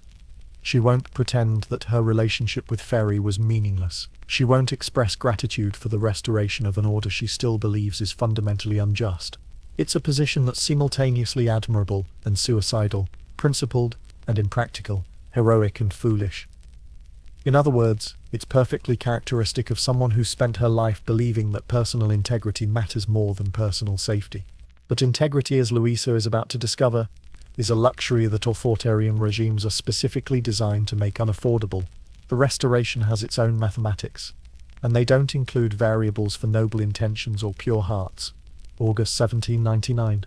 She won't pretend that her relationship with Ferry was meaningless. She won't express gratitude for the restoration of an order she still believes is fundamentally unjust. It's a position that's simultaneously admirable and suicidal, principled and impractical, heroic and foolish. In other words, it's perfectly characteristic of someone who spent her life believing that personal integrity matters more than personal safety. But integrity, as Luisa is about to discover, is a luxury that authoritarian regimes are specifically designed to make unaffordable. The restoration has its own mathematics, and they don't include variables for noble intentions or pure hearts. August 1799.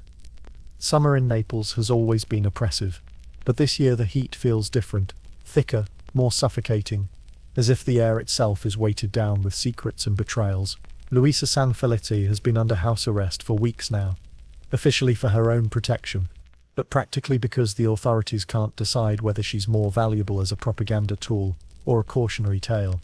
Summer in Naples has always been oppressive, but this year the heat feels different, thicker, more suffocating, as if the air itself is weighted down with secrets and betrayals. Luisa Sanfelice has been under house arrest for weeks now, officially for her own protection, but practically because the authorities can't decide whether she's more valuable as a propaganda tool or a cautionary tale.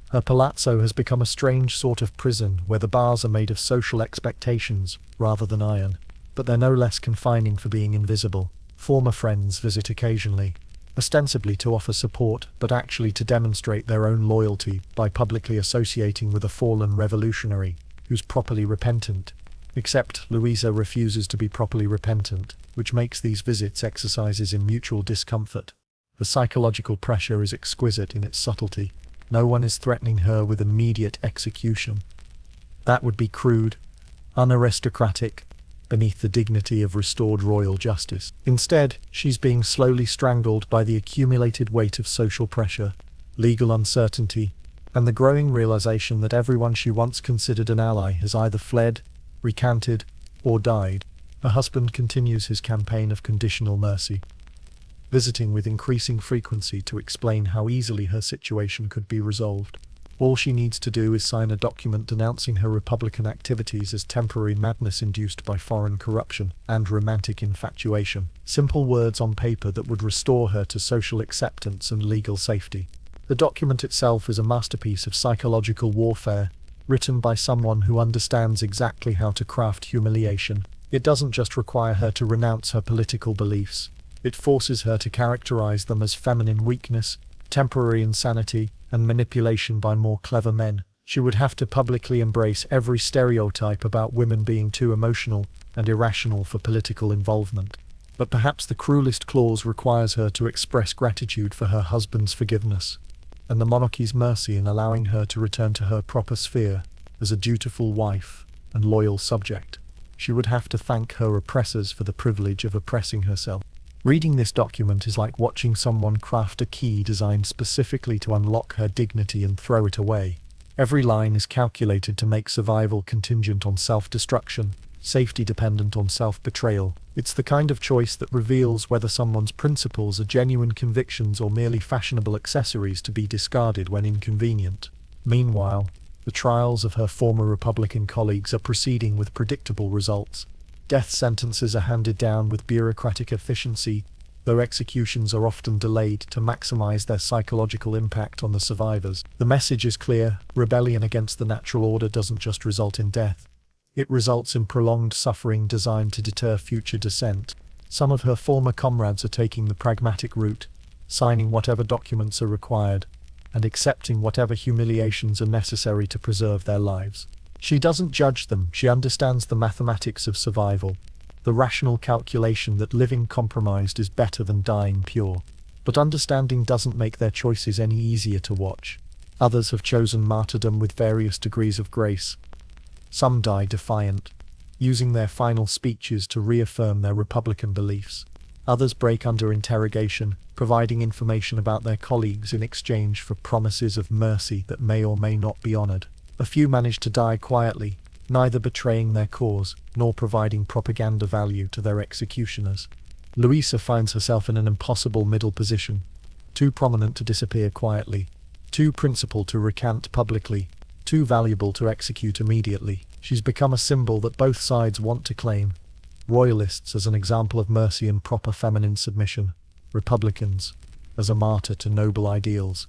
Her palazzo has become a strange sort of prison where the bars are made of social expectations rather than iron, but they're no less confining for being invisible. Former friends visit occasionally, ostensibly to offer support, but actually to demonstrate their own loyalty by publicly associating with a fallen revolutionary who's properly repentant. Except Luisa refuses to be properly repentant, which makes these visits exercises in mutual discomfort. The psychological pressure is exquisite in its subtlety. No one is threatening her with immediate execution. That would be crude, unaristocratic, beneath the dignity of restored royal justice. Instead, she's being slowly strangled by the accumulated weight of social pressure, legal uncertainty, and the growing realization that everyone she once considered an ally has either fled, recanted, or died. Her husband continues his campaign of conditional mercy, visiting with increasing frequency to explain how easily her situation could be resolved. All she needs to do is sign a document denouncing her Republican activities as temporary madness induced by foreign corruption and romantic infatuation. Simple words on paper that would restore her to social acceptance and legal safety. The document itself is a masterpiece of psychological warfare, written by someone who understands exactly how to craft humiliation. It doesn't just require her to renounce her political beliefs. It forces her to characterize them as feminine weakness, temporary insanity, and manipulation by more clever men. She would have to publicly embrace every stereotype about women being too emotional and irrational for political involvement. But perhaps the cruelest clause requires her to express gratitude for her husband's forgiveness, and the monarchy's mercy in allowing her to return to her proper sphere as a dutiful wife and loyal subject. She would have to thank her oppressors for the privilege of oppressing herself. Reading this document is like watching someone craft a key designed specifically to unlock her dignity and throw it away. Every line is calculated to make survival contingent on self-destruction, safety dependent on self-betrayal. It's the kind of choice that reveals whether someone's principles are genuine convictions or merely fashionable accessories to be discarded when inconvenient. Meanwhile, the trials of her former Republican colleagues are proceeding with predictable results. Death sentences are handed down with bureaucratic efficiency, though executions are often delayed to maximize their psychological impact on the survivors. The message is clear: rebellion against the natural order doesn't just result in death. It results in prolonged suffering designed to deter future dissent. Some of her former comrades are taking the pragmatic route, signing whatever documents are required, and accepting whatever humiliations are necessary to preserve their lives. She doesn't judge them, she understands the mathematics of survival, the rational calculation that living compromised is better than dying pure. But understanding doesn't make their choices any easier to watch. Others have chosen martyrdom with various degrees of grace. Some die defiant, using their final speeches to reaffirm their Republican beliefs. Others break under interrogation, providing information about their colleagues in exchange for promises of mercy that may or may not be honored. A few manage to die quietly, neither betraying their cause nor providing propaganda value to their executioners. Luisa finds herself in an impossible middle position, too prominent to disappear quietly, too principled to recant publicly, too valuable to execute immediately. She's become a symbol that both sides want to claim. Royalists as an example of mercy and proper feminine submission, Republicans as a martyr to noble ideals.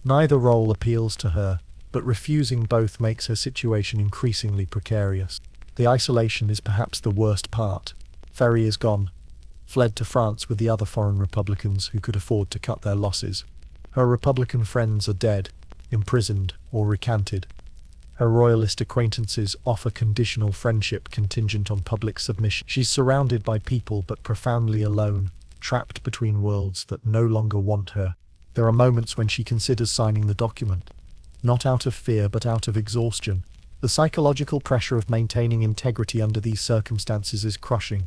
Neither role appeals to her, but refusing both makes her situation increasingly precarious. The isolation is perhaps the worst part. Ferry is gone, fled to France with the other foreign Republicans who could afford to cut their losses. Her Republican friends are dead, imprisoned, or recanted. Her royalist acquaintances offer conditional friendship contingent on public submission. She's surrounded by people but profoundly alone, trapped between worlds that no longer want her. There are moments when she considers signing the document, not out of fear but out of exhaustion. The psychological pressure of maintaining integrity under these circumstances is crushing,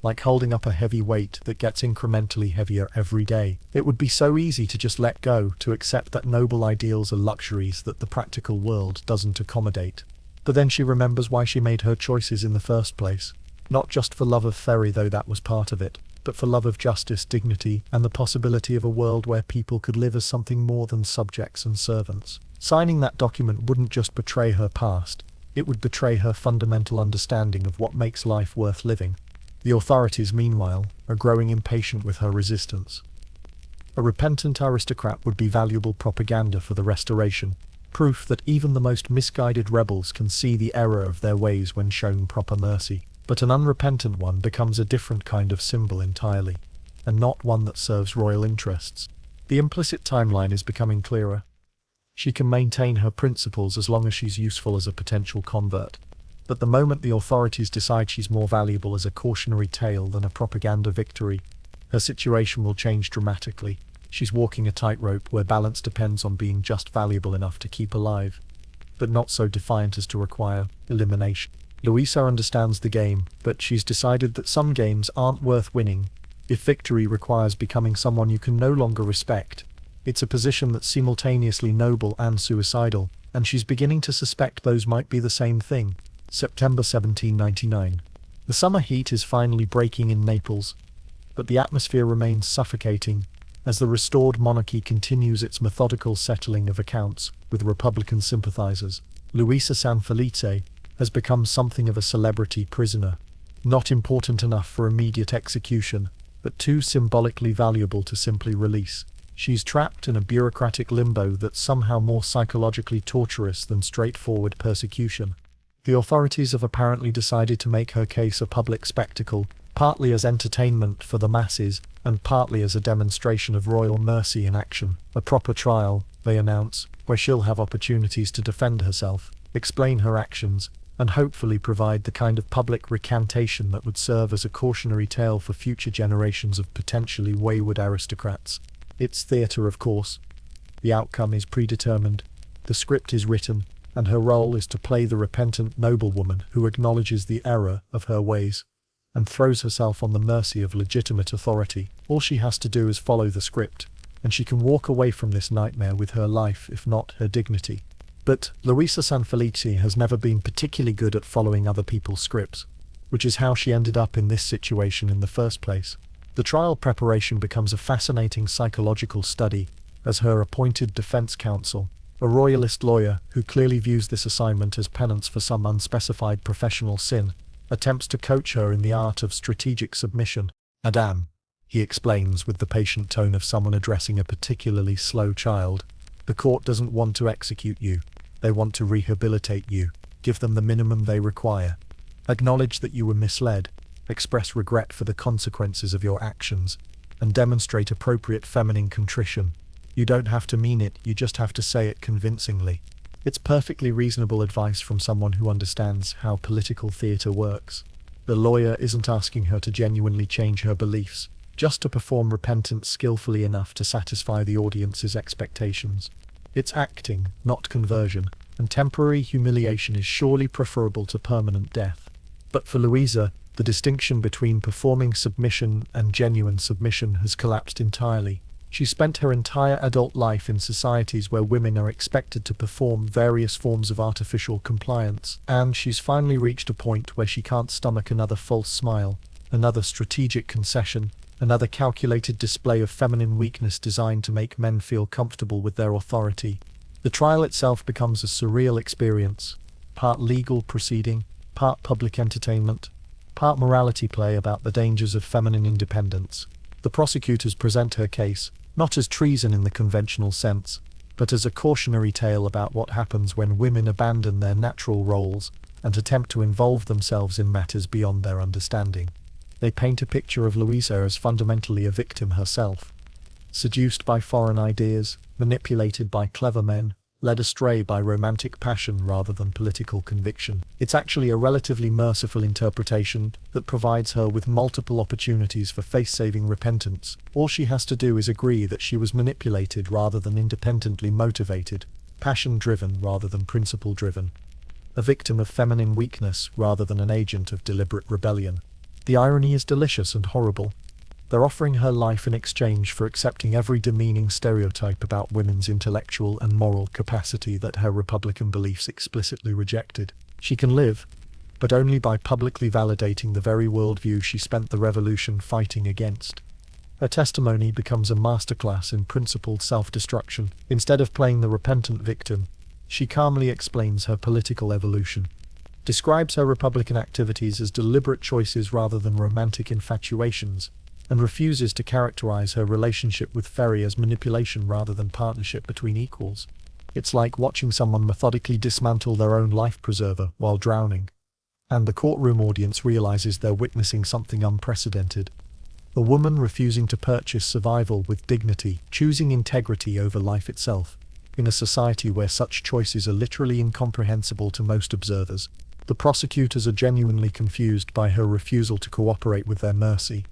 like holding up a heavy weight that gets incrementally heavier every day. It would be so easy to just let go, to accept that noble ideals are luxuries that the practical world doesn't accommodate. But then she remembers why she made her choices in the first place. Not just for love of Ferry, though that was part of it, but for love of justice, dignity, and the possibility of a world where people could live as something more than subjects and servants. Signing that document wouldn't just betray her past, it would betray her fundamental understanding of what makes life worth living. The authorities, meanwhile, are growing impatient with her resistance. A repentant aristocrat would be valuable propaganda for the Restoration, proof that even the most misguided rebels can see the error of their ways when shown proper mercy. But an unrepentant one becomes a different kind of symbol entirely, and not one that serves royal interests. The implicit timeline is becoming clearer. She can maintain her principles as long as she's useful as a potential convert. But the moment the authorities decide she's more valuable as a cautionary tale than a propaganda victory, her situation will change dramatically. She's walking a tightrope where balance depends on being just valuable enough to keep alive, but not so defiant as to require elimination. Luisa understands the game, but she's decided that some games aren't worth winning if victory requires becoming someone you can no longer respect. It's a position that's simultaneously noble and suicidal, and she's beginning to suspect those might be the same thing. September 1799. The summer heat is finally breaking in Naples, but the atmosphere remains suffocating, as the restored monarchy continues its methodical settling of accounts with Republican sympathizers. Luisa Sanfelice has become something of a celebrity prisoner, not important enough for immediate execution, but too symbolically valuable to simply release. She's trapped in a bureaucratic limbo that's somehow more psychologically torturous than straightforward persecution. The authorities have apparently decided to make her case a public spectacle, partly as entertainment for the masses, and partly as a demonstration of royal mercy in action. A proper trial, they announce, where she'll have opportunities to defend herself, explain her actions, and hopefully provide the kind of public recantation that would serve as a cautionary tale for future generations of potentially wayward aristocrats. It's theatre, of course. The outcome is predetermined, the script is written, and her role is to play the repentant noblewoman who acknowledges the error of her ways and throws herself on the mercy of legitimate authority. All she has to do is follow the script, and she can walk away from this nightmare with her life, if not her dignity. But Luisa Sanfelice has never been particularly good at following other people's scripts, which is how she ended up in this situation in the first place. The trial preparation becomes a fascinating psychological study as her appointed defense counsel, a royalist lawyer who clearly views this assignment as penance for some unspecified professional sin, attempts to coach her in the art of strategic submission. "Madame," he explains with the patient tone of someone addressing a particularly slow child, "the court doesn't want to execute you. They want to rehabilitate you, give them the minimum they require. Acknowledge that you were misled, express regret for the consequences of your actions, and demonstrate appropriate feminine contrition. You don't have to mean it, you just have to say it convincingly." It's perfectly reasonable advice from someone who understands how political theatre works. The lawyer isn't asking her to genuinely change her beliefs, just to perform repentance skillfully enough to satisfy the audience's expectations. It's acting, not conversion, and temporary humiliation is surely preferable to permanent death. But for Luisa, the distinction between performing submission and genuine submission has collapsed entirely. She spent her entire adult life in societies where women are expected to perform various forms of artificial compliance, and she's finally reached a point where she can't stomach another false smile, another strategic concession, another calculated display of feminine weakness designed to make men feel comfortable with their authority. The trial itself becomes a surreal experience, part legal proceeding, part public entertainment, part morality play about the dangers of feminine independence. The prosecutors present her case, not as treason in the conventional sense, but as a cautionary tale about what happens when women abandon their natural roles and attempt to involve themselves in matters beyond their understanding. They paint a picture of Luisa as fundamentally a victim herself, seduced by foreign ideas, manipulated by clever men, led astray by romantic passion rather than political conviction. It's actually a relatively merciful interpretation that provides her with multiple opportunities for face-saving repentance. All she has to do is agree that she was manipulated rather than independently motivated, passion-driven rather than principle-driven, a victim of feminine weakness rather than an agent of deliberate rebellion. The irony is delicious and horrible. They're offering her life in exchange for accepting every demeaning stereotype about women's intellectual and moral capacity that her Republican beliefs explicitly rejected. She can live, but only by publicly validating the very worldview she spent the revolution fighting against. Her testimony becomes a masterclass in principled self-destruction. Instead of playing the repentant victim, she calmly explains her political evolution, describes her Republican activities as deliberate choices rather than romantic infatuations, and refuses to characterize her relationship with Ferry as manipulation rather than partnership between equals. It's like watching someone methodically dismantle their own life preserver while drowning, and the courtroom audience realizes they're witnessing something unprecedented. A woman refusing to purchase survival with dignity, choosing integrity over life itself, in a society where such choices are literally incomprehensible to most observers. The prosecutors are genuinely confused by her refusal to cooperate with their mercy.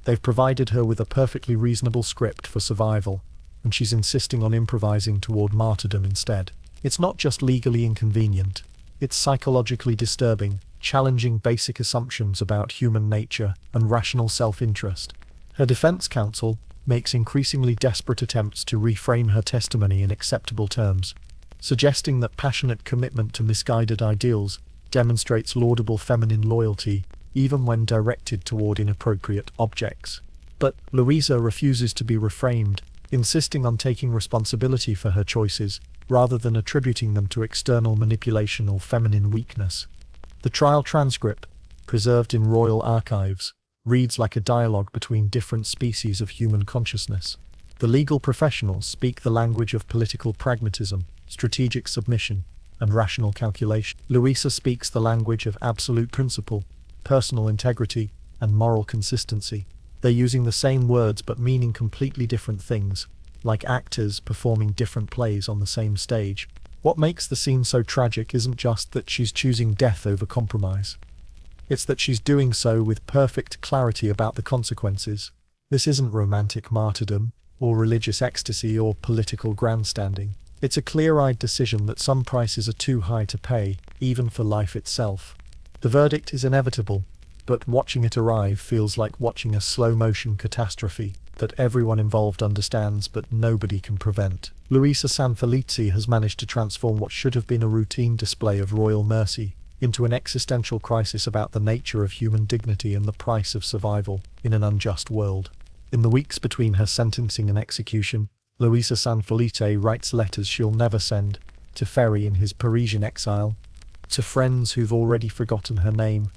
They've provided her with a perfectly reasonable script for survival, and she's insisting on improvising toward martyrdom instead. It's not just legally inconvenient, it's psychologically disturbing, challenging basic assumptions about human nature and rational self-interest. Her defense counsel makes increasingly desperate attempts to reframe her testimony in acceptable terms, suggesting that passionate commitment to misguided ideals demonstrates laudable feminine loyalty even when directed toward inappropriate objects. But Luisa refuses to be reframed, insisting on taking responsibility for her choices, rather than attributing them to external manipulation or feminine weakness. The trial transcript, preserved in royal archives, reads like a dialogue between different species of human consciousness. The legal professionals speak the language of political pragmatism, strategic submission, and rational calculation. Luisa speaks the language of absolute principle, personal integrity, and moral consistency. They're using the same words but meaning completely different things, like actors performing different plays on the same stage. What makes the scene so tragic isn't just that she's choosing death over compromise. It's that she's doing so with perfect clarity about the consequences. This isn't romantic martyrdom, or religious ecstasy, or political grandstanding. It's a clear-eyed decision that some prices are too high to pay, even for life itself. The verdict is inevitable, but watching it arrive feels like watching a slow-motion catastrophe that everyone involved understands but nobody can prevent. Luisa Sanfelice has managed to transform what should have been a routine display of royal mercy into an existential crisis about the nature of human dignity and the price of survival in an unjust world. In the weeks between her sentencing and execution, Luisa Sanfelice writes letters she'll never send, to Ferry in his Parisian exile, to friends who've already forgotten her name,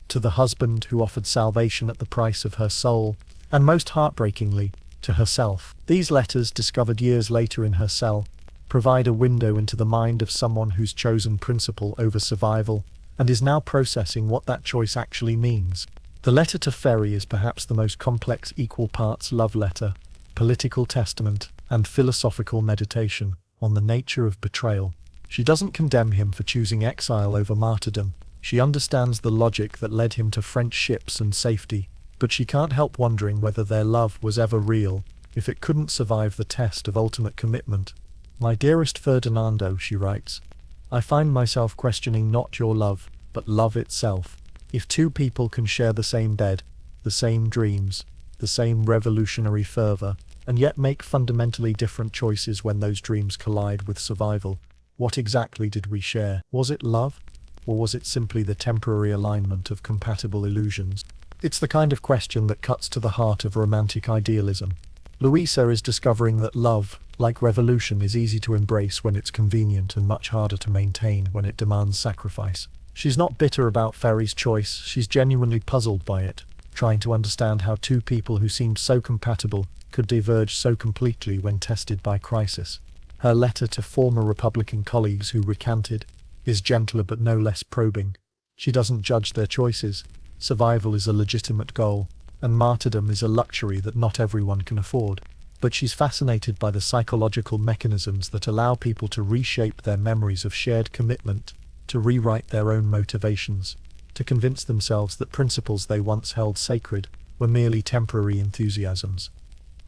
to the husband who offered salvation at the price of her soul, and most heartbreakingly, to herself. These letters, discovered years later in her cell, provide a window into the mind of someone who's chosen principle over survival, and is now processing what that choice actually means. The letter to Ferry is perhaps the most complex, equal parts love letter, political testament, and philosophical meditation on the nature of betrayal. She doesn't condemn him for choosing exile over martyrdom. She understands the logic that led him to French ships and safety, but she can't help wondering whether their love was ever real, if it couldn't survive the test of ultimate commitment. My dearest Ferdinando, she writes, I find myself questioning not your love, but love itself. If two people can share the same bed, the same dreams, the same revolutionary fervor, and yet make fundamentally different choices when those dreams collide with survival, what exactly did we share? Was it love? Or was it simply the temporary alignment of compatible illusions? It's the kind of question that cuts to the heart of romantic idealism. Luisa is discovering that love, like revolution, is easy to embrace when it's convenient and much harder to maintain when it demands sacrifice. She's not bitter about Ferry's choice, she's genuinely puzzled by it, trying to understand how two people who seemed so compatible could diverge so completely when tested by crisis. Her letter to former Republican colleagues who recanted is gentler but no less probing. She doesn't judge their choices. Survival is a legitimate goal, and martyrdom is a luxury that not everyone can afford. But she's fascinated by the psychological mechanisms that allow people to reshape their memories of shared commitment, to rewrite their own motivations, to convince themselves that principles they once held sacred were merely temporary enthusiasms.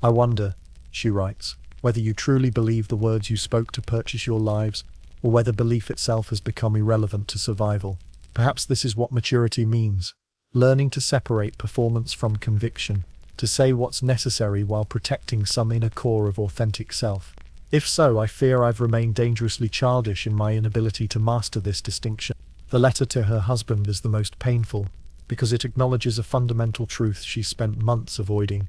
I wonder, she writes, whether you truly believe the words you spoke to purchase your lives, or whether belief itself has become irrelevant to survival. Perhaps this is what maturity means, learning to separate performance from conviction, to say what's necessary while protecting some inner core of authentic self. If so, I fear I've remained dangerously childish in my inability to master this distinction. The letter to her husband is the most painful, because it acknowledges a fundamental truth she's spent months avoiding.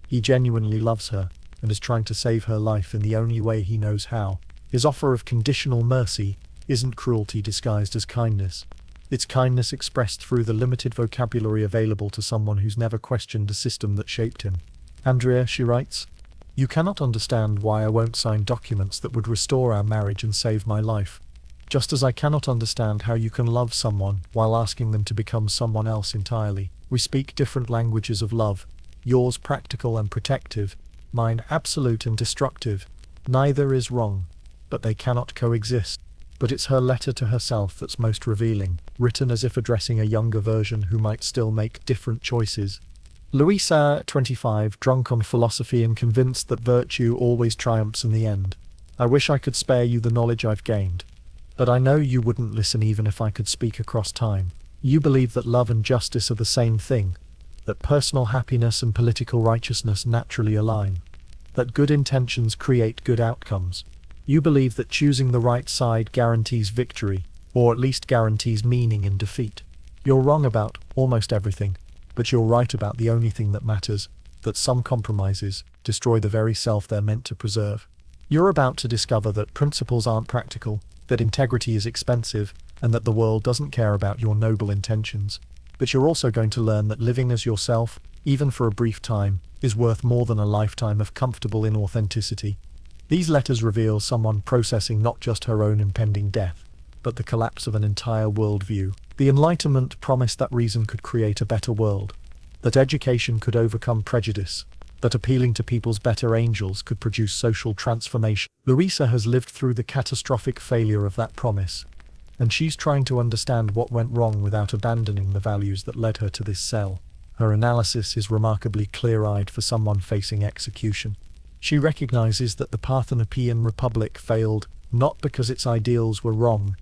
He genuinely loves her, and is trying to save her life in the only way he knows how. His offer of conditional mercy isn't cruelty disguised as kindness. It's kindness expressed through the limited vocabulary available to someone who's never questioned the system that shaped him. Andrea, she writes, you cannot understand why I won't sign documents that would restore our marriage and save my life. Just as I cannot understand how you can love someone while asking them to become someone else entirely. We speak different languages of love, yours practical and protective, mine absolute and destructive. Neither is wrong, but they cannot coexist. But it's her letter to herself that's most revealing, written as if addressing a younger version who might still make different choices. Luisa, 25, drunk on philosophy and convinced that virtue always triumphs in the end. I wish I could spare you the knowledge I've gained. But I know you wouldn't listen even if I could speak across time. You believe that love and justice are the same thing, that personal happiness and political righteousness naturally align, that good intentions create good outcomes. You believe that choosing the right side guarantees victory, or at least guarantees meaning in defeat. You're wrong about almost everything, but you're right about the only thing that matters. that some compromises destroy the very self they're meant to preserve. You're about to discover that principles aren't practical, that integrity is expensive, and that the world doesn't care about your noble intentions. But you're also going to learn that living as yourself, even for a brief time, is worth more than a lifetime of comfortable inauthenticity. These letters reveal someone processing not just her own impending death, but the collapse of an entire worldview. The Enlightenment promised that reason could create a better world, that education could overcome prejudice, that appealing to people's better angels could produce social transformation. Luisa has lived through the catastrophic failure of that promise, and she's trying to understand what went wrong without abandoning the values that led her to this cell. Her analysis is remarkably clear-eyed for someone facing execution. She recognizes that the Parthenopean Republic failed not because its ideals were wrong,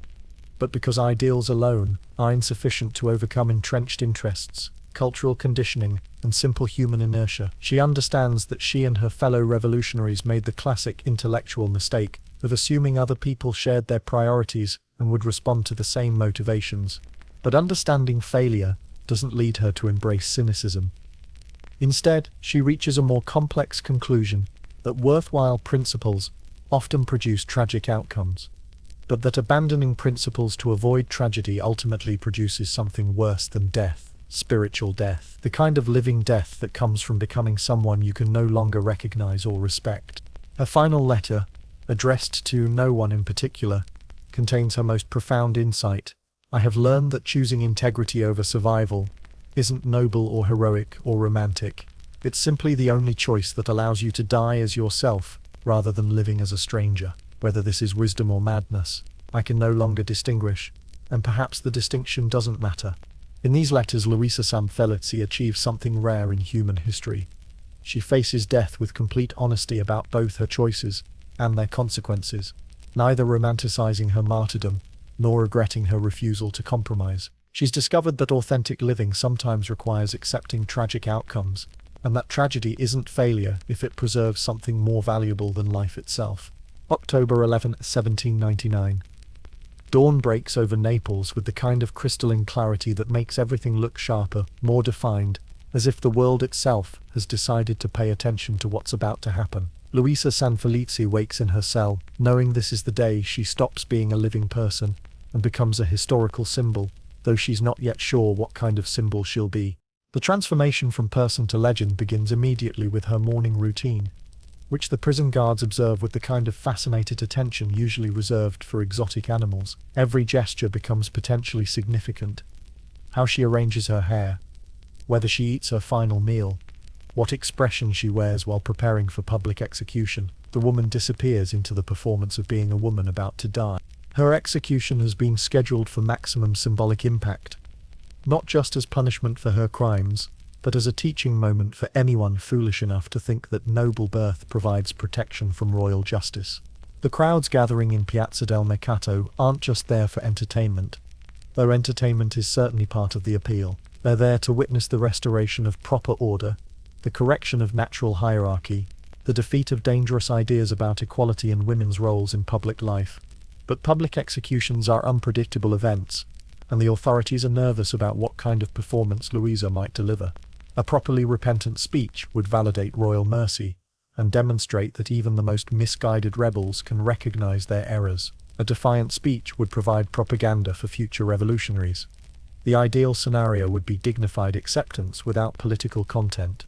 but because ideals alone are insufficient to overcome entrenched interests, cultural conditioning, and simple human inertia. She understands that she and her fellow revolutionaries made the classic intellectual mistake of assuming other people shared their priorities and would respond to the same motivations. But understanding failure doesn't lead her to embrace cynicism. Instead, she reaches a more complex conclusion that worthwhile principles often produce tragic outcomes, but that abandoning principles to avoid tragedy ultimately produces something worse than death, spiritual death, the kind of living death that comes from becoming someone you can no longer recognize or respect. Her final letter, addressed to no one in particular, contains her most profound insight. I have learned that choosing integrity over survival isn't noble or heroic or romantic. It's simply the only choice that allows you to die as yourself rather than living as a stranger. Whether this is wisdom or madness, I can no longer distinguish, and perhaps the distinction doesn't matter. In these letters, Luisa Sanfelice achieves something rare in human history. She faces death with complete honesty about both her choices and their consequences, neither romanticizing her martyrdom nor regretting her refusal to compromise. She's discovered that authentic living sometimes requires accepting tragic outcomes, and that tragedy isn't failure if it preserves something more valuable than life itself. October 11, 1799. Dawn breaks over Naples with the kind of crystalline clarity that makes everything look sharper, more defined, as if the world itself has decided to pay attention to what's about to happen. Luisa Sanfelice wakes in her cell, knowing this is the day she stops being a living person and becomes a historical symbol, though she's not yet sure what kind of symbol she'll be. The transformation from person to legend begins immediately with her morning routine, which the prison guards observe with the kind of fascinated attention usually reserved for exotic animals. Every gesture becomes potentially significant. How she arranges her hair, whether she eats her final meal, what expression she wears while preparing for public execution. The woman disappears into the performance of being a woman about to die. Her execution has been scheduled for maximum symbolic impact, not just as punishment for her crimes, but as a teaching moment for anyone foolish enough to think that noble birth provides protection from royal justice. The crowds gathering in Piazza del Mercato aren't just there for entertainment, though entertainment is certainly part of the appeal. They're there to witness the restoration of proper order, the correction of natural hierarchy, the defeat of dangerous ideas about equality and women's roles in public life. But public executions are unpredictable events, and the authorities are nervous about what kind of performance Luisa might deliver. A properly repentant speech would validate royal mercy and demonstrate that even the most misguided rebels can recognize their errors. A defiant speech would provide propaganda for future revolutionaries. The ideal scenario would be dignified acceptance without political content,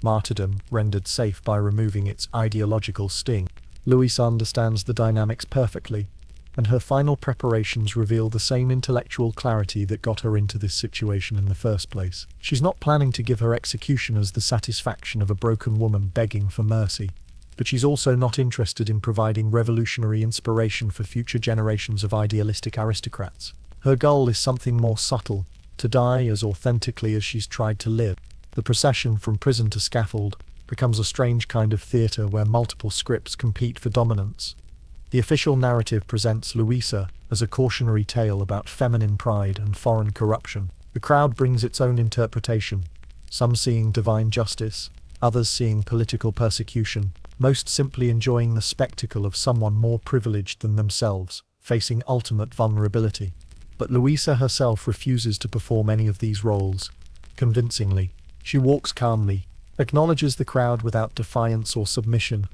martyrdom rendered safe by removing its ideological sting. Luisa understands the dynamics perfectly, and her final preparations reveal the same intellectual clarity that got her into this situation in the first place. She's not planning to give her executioners the satisfaction of a broken woman begging for mercy, but she's also not interested in providing revolutionary inspiration for future generations of idealistic aristocrats. Her goal is something more subtle, to die as authentically as she's tried to live. The procession from prison to scaffold becomes a strange kind of theatre where multiple scripts compete for dominance. The official narrative presents Luisa as a cautionary tale about feminine pride and foreign corruption. The crowd brings its own interpretation, some seeing divine justice, others seeing political persecution, most simply enjoying the spectacle of someone more privileged than themselves, facing ultimate vulnerability. But Luisa herself refuses to perform any of these roles convincingly. She walks calmly, acknowledges the crowd without defiance or submission,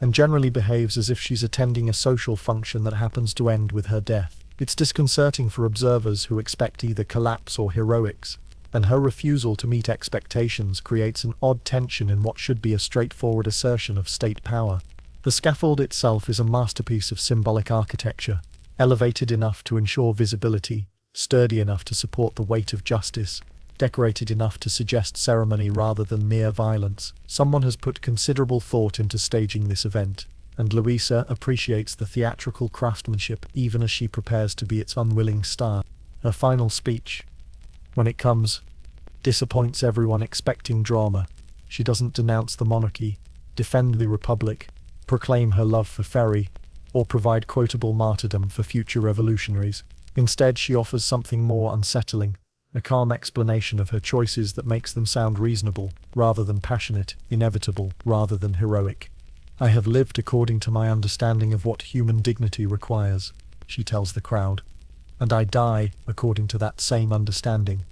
and generally behaves as if she's attending a social function that happens to end with her death. It's disconcerting for observers who expect either collapse or heroics, and her refusal to meet expectations creates an odd tension in what should be a straightforward assertion of state power. The scaffold itself is a masterpiece of symbolic architecture, elevated enough to ensure visibility, sturdy enough to support the weight of justice, decorated enough to suggest ceremony rather than mere violence. Someone has put considerable thought into staging this event, and Luisa appreciates the theatrical craftsmanship even as she prepares to be its unwilling star. Her final speech, when it comes, disappoints everyone expecting drama. She doesn't denounce the monarchy, defend the republic, proclaim her love for Ferry, or provide quotable martyrdom for future revolutionaries. Instead, she offers something more unsettling, a calm explanation of her choices that makes them sound reasonable, rather than passionate, inevitable, rather than heroic. "I have lived according to my understanding of what human dignity requires," she tells the crowd, "and I die according to that same understanding.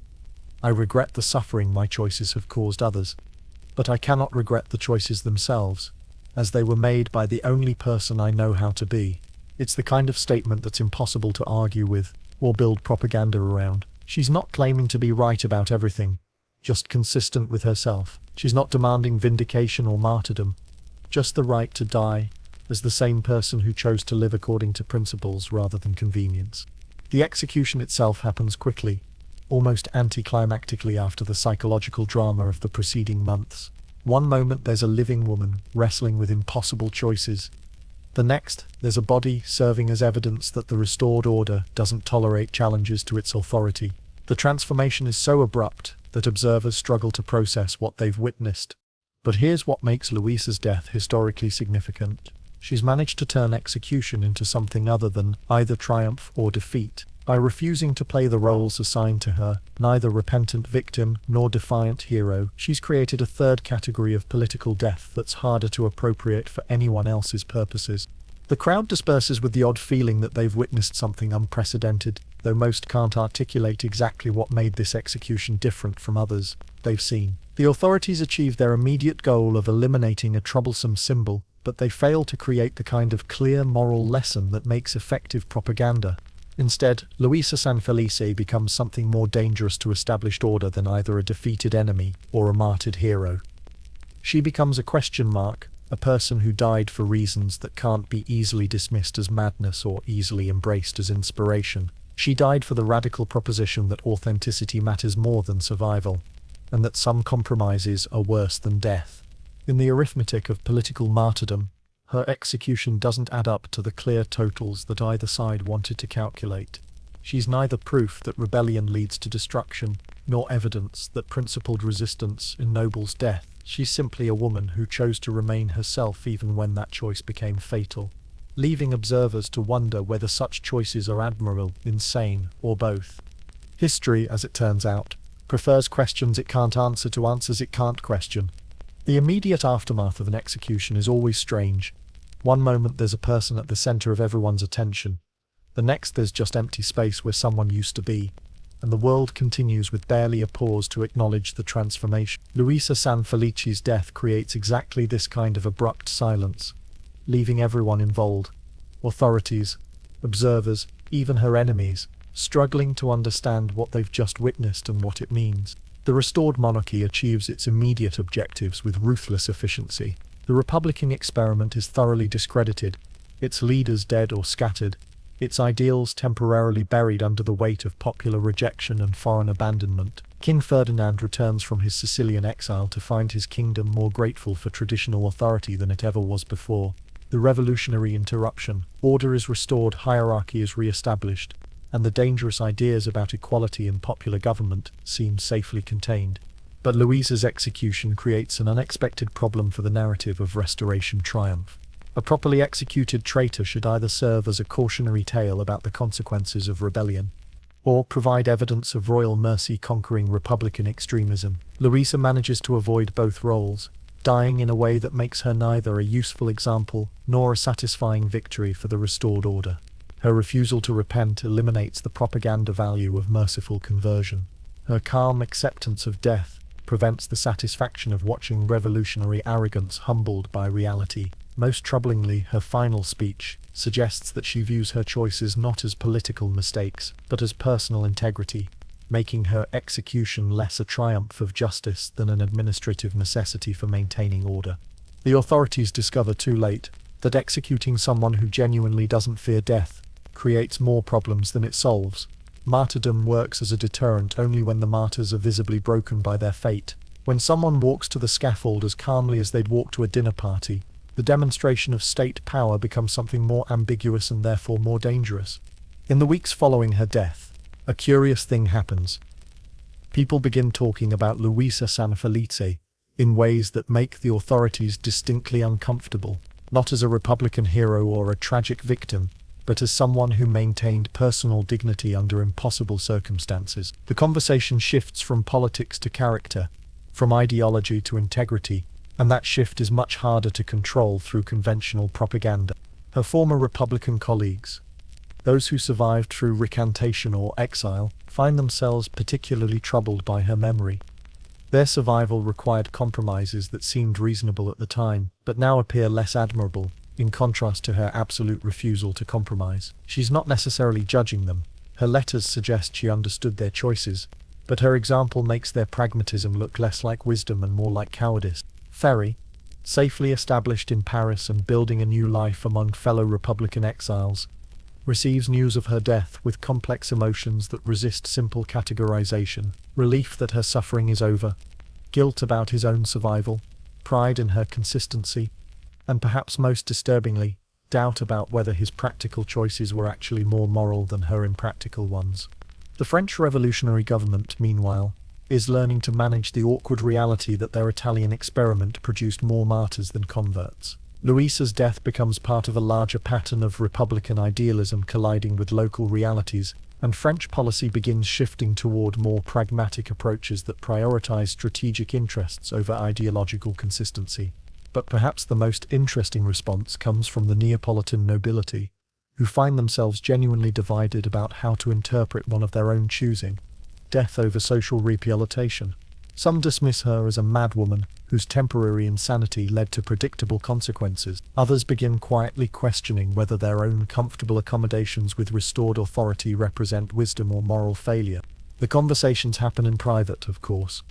I regret the suffering my choices have caused others, but I cannot regret the choices themselves, as they were made by the only person I know how to be." It's the kind of statement that's impossible to argue with, or build propaganda around. She's not claiming to be right about everything, just consistent with herself. She's not demanding vindication or martyrdom, just the right to die, as the same person who chose to live according to principles rather than convenience. The execution itself happens quickly, almost anticlimactically after the psychological drama of the preceding months. One moment there's a living woman wrestling with impossible choices. The next, there's a body serving as evidence that the restored order doesn't tolerate challenges to its authority. The transformation is so abrupt that observers struggle to process what they've witnessed. But here's what makes Luisa's death historically significant. She's managed to turn execution into something other than either triumph or defeat. By refusing to play the roles assigned to her, neither repentant victim nor defiant hero, she's created a third category of political death that's harder to appropriate for anyone else's purposes. The crowd disperses with the odd feeling that they've witnessed something unprecedented, though most can't articulate exactly what made this execution different from others they've seen. The authorities achieve their immediate goal of eliminating a troublesome symbol, but they fail to create the kind of clear moral lesson that makes effective propaganda. Instead, Luisa Sanfelice becomes something more dangerous to established order than either a defeated enemy or a martyred hero. She becomes a question mark, a person who died for reasons that can't be easily dismissed as madness or easily embraced as inspiration. She died for the radical proposition that authenticity matters more than survival, and that some compromises are worse than death. In the arithmetic of political martyrdom, her execution doesn't add up to the clear totals that either side wanted to calculate. She's neither proof that rebellion leads to destruction, nor evidence that principled resistance ennobles death. She's simply a woman who chose to remain herself even when that choice became fatal, leaving observers to wonder whether such choices are admirable, insane, or both. History, as it turns out, prefers questions it can't answer to answers it can't question. The immediate aftermath of an execution is always strange. One moment there's a person at the center of everyone's attention. The next there's just empty space where someone used to be, and the world continues with barely a pause to acknowledge the transformation. Luisa Sanfelice's death creates exactly this kind of abrupt silence, leaving everyone involved, authorities, observers, even her enemies, struggling to understand what they've just witnessed and what it means. The restored monarchy achieves its immediate objectives with ruthless efficiency. The Republican experiment is thoroughly discredited, its leaders dead or scattered, its ideals temporarily buried under the weight of popular rejection and foreign abandonment. King Ferdinand returns from his Sicilian exile to find his kingdom more grateful for traditional authority than it ever was before. The revolutionary interruption, order is restored, hierarchy is re-established, and the dangerous ideas about equality in popular government seem safely contained. But Luisa's execution creates an unexpected problem for the narrative of restoration triumph. A properly executed traitor should either serve as a cautionary tale about the consequences of rebellion, or provide evidence of royal mercy conquering republican extremism. Luisa manages to avoid both roles, dying in a way that makes her neither a useful example nor a satisfying victory for the restored order. Her refusal to repent eliminates the propaganda value of merciful conversion. Her calm acceptance of death, prevents the satisfaction of watching revolutionary arrogance humbled by reality. Most troublingly, her final speech suggests that she views her choices not as political mistakes, but as personal integrity, making her execution less a triumph of justice than an administrative necessity for maintaining order. The authorities discover too late that executing someone who genuinely doesn't fear death creates more problems than it solves. Martyrdom works as a deterrent only when the martyrs are visibly broken by their fate. When someone walks to the scaffold as calmly as they'd walk to a dinner party, the demonstration of state power becomes something more ambiguous and therefore more dangerous. In the weeks following her death, a curious thing happens. People begin talking about Luisa Sanfelice in ways that make the authorities distinctly uncomfortable, not as a Republican hero or a tragic victim, but as someone who maintained personal dignity under impossible circumstances. The conversation shifts from politics to character, from ideology to integrity, and that shift is much harder to control through conventional propaganda. Her former Republican colleagues, those who survived through recantation or exile, find themselves particularly troubled by her memory. Their survival required compromises that seemed reasonable at the time, but now appear less admirable, in contrast to her absolute refusal to compromise. She's not necessarily judging them. Her letters suggest she understood their choices, but her example makes their pragmatism look less like wisdom and more like cowardice. Ferry, safely established in Paris and building a new life among fellow Republican exiles, receives news of her death with complex emotions that resist simple categorization. Relief that her suffering is over, guilt about his own survival, pride in her consistency, and perhaps most disturbingly, doubt about whether his practical choices were actually more moral than her impractical ones. The French revolutionary government, meanwhile, is learning to manage the awkward reality that their Italian experiment produced more martyrs than converts. Luisa's death becomes part of a larger pattern of Republican idealism colliding with local realities, and French policy begins shifting toward more pragmatic approaches that prioritize strategic interests over ideological consistency. But perhaps the most interesting response comes from the Neapolitan nobility, who find themselves genuinely divided about how to interpret one of their own choosing: death over social rehabilitation. Some dismiss her as a madwoman whose temporary insanity led to predictable consequences. Others begin quietly questioning whether their own comfortable accommodations with restored authority represent wisdom or moral failure. The conversations happen in private, of course.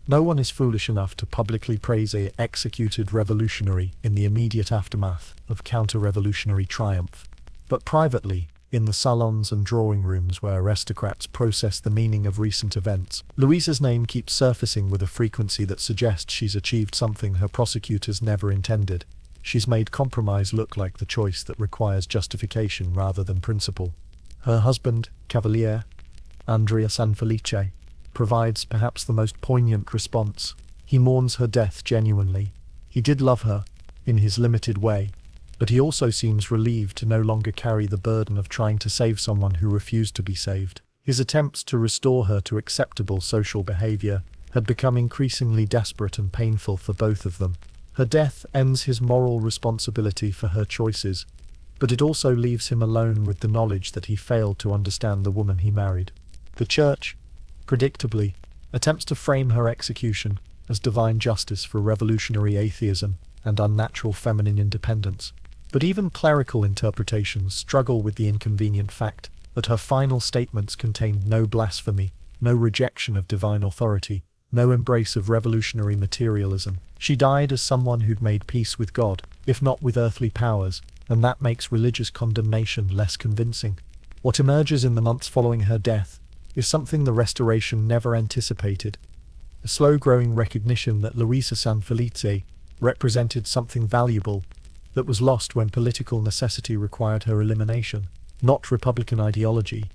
No one is foolish enough to publicly praise a executed revolutionary in the immediate aftermath of counter-revolutionary triumph. But privately, in the salons and drawing rooms where aristocrats process the meaning of recent events, Luisa's name keeps surfacing with a frequency that suggests she's achieved something her prosecutors never intended. She's made compromise look like the choice that requires justification rather than principle. Her husband, Cavaliere Andrea Sanfelice, provides perhaps the most poignant response. He mourns her death genuinely. He did love her, in his limited way, but he also seems relieved to no longer carry the burden of trying to save someone who refused to be saved. His attempts to restore her to acceptable social behavior had become increasingly desperate and painful for both of them. Her death ends his moral responsibility for her choices, but it also leaves him alone with the knowledge that he failed to understand the woman he married. The Church, predictably, attempts to frame her execution as divine justice for revolutionary atheism and unnatural feminine independence. But even clerical interpretations struggle with the inconvenient fact that her final statements contained no blasphemy, no rejection of divine authority, no embrace of revolutionary materialism. She died as someone who'd made peace with God, if not with earthly powers, and that makes religious condemnation less convincing. What emerges in the months following her death is something the Restoration never anticipated: a slow-growing recognition that Luisa Sanfelice represented something valuable that was lost when political necessity required her elimination. Not Republican ideology,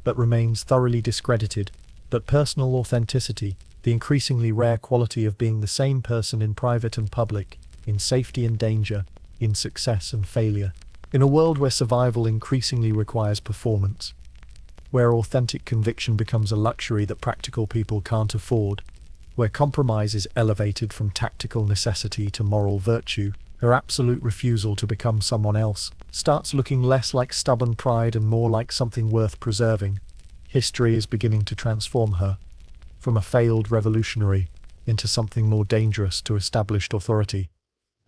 but remains thoroughly discredited, but personal authenticity, the increasingly rare quality of being the same person in private and public, in safety and danger, in success and failure. In a world where survival increasingly requires performance, where authentic conviction becomes a luxury that practical people can't afford, where compromise is elevated from tactical necessity to moral virtue, her absolute refusal to become someone else starts looking less like stubborn pride and more like something worth preserving. History is beginning to transform her, from a failed revolutionary into something more dangerous to established authority.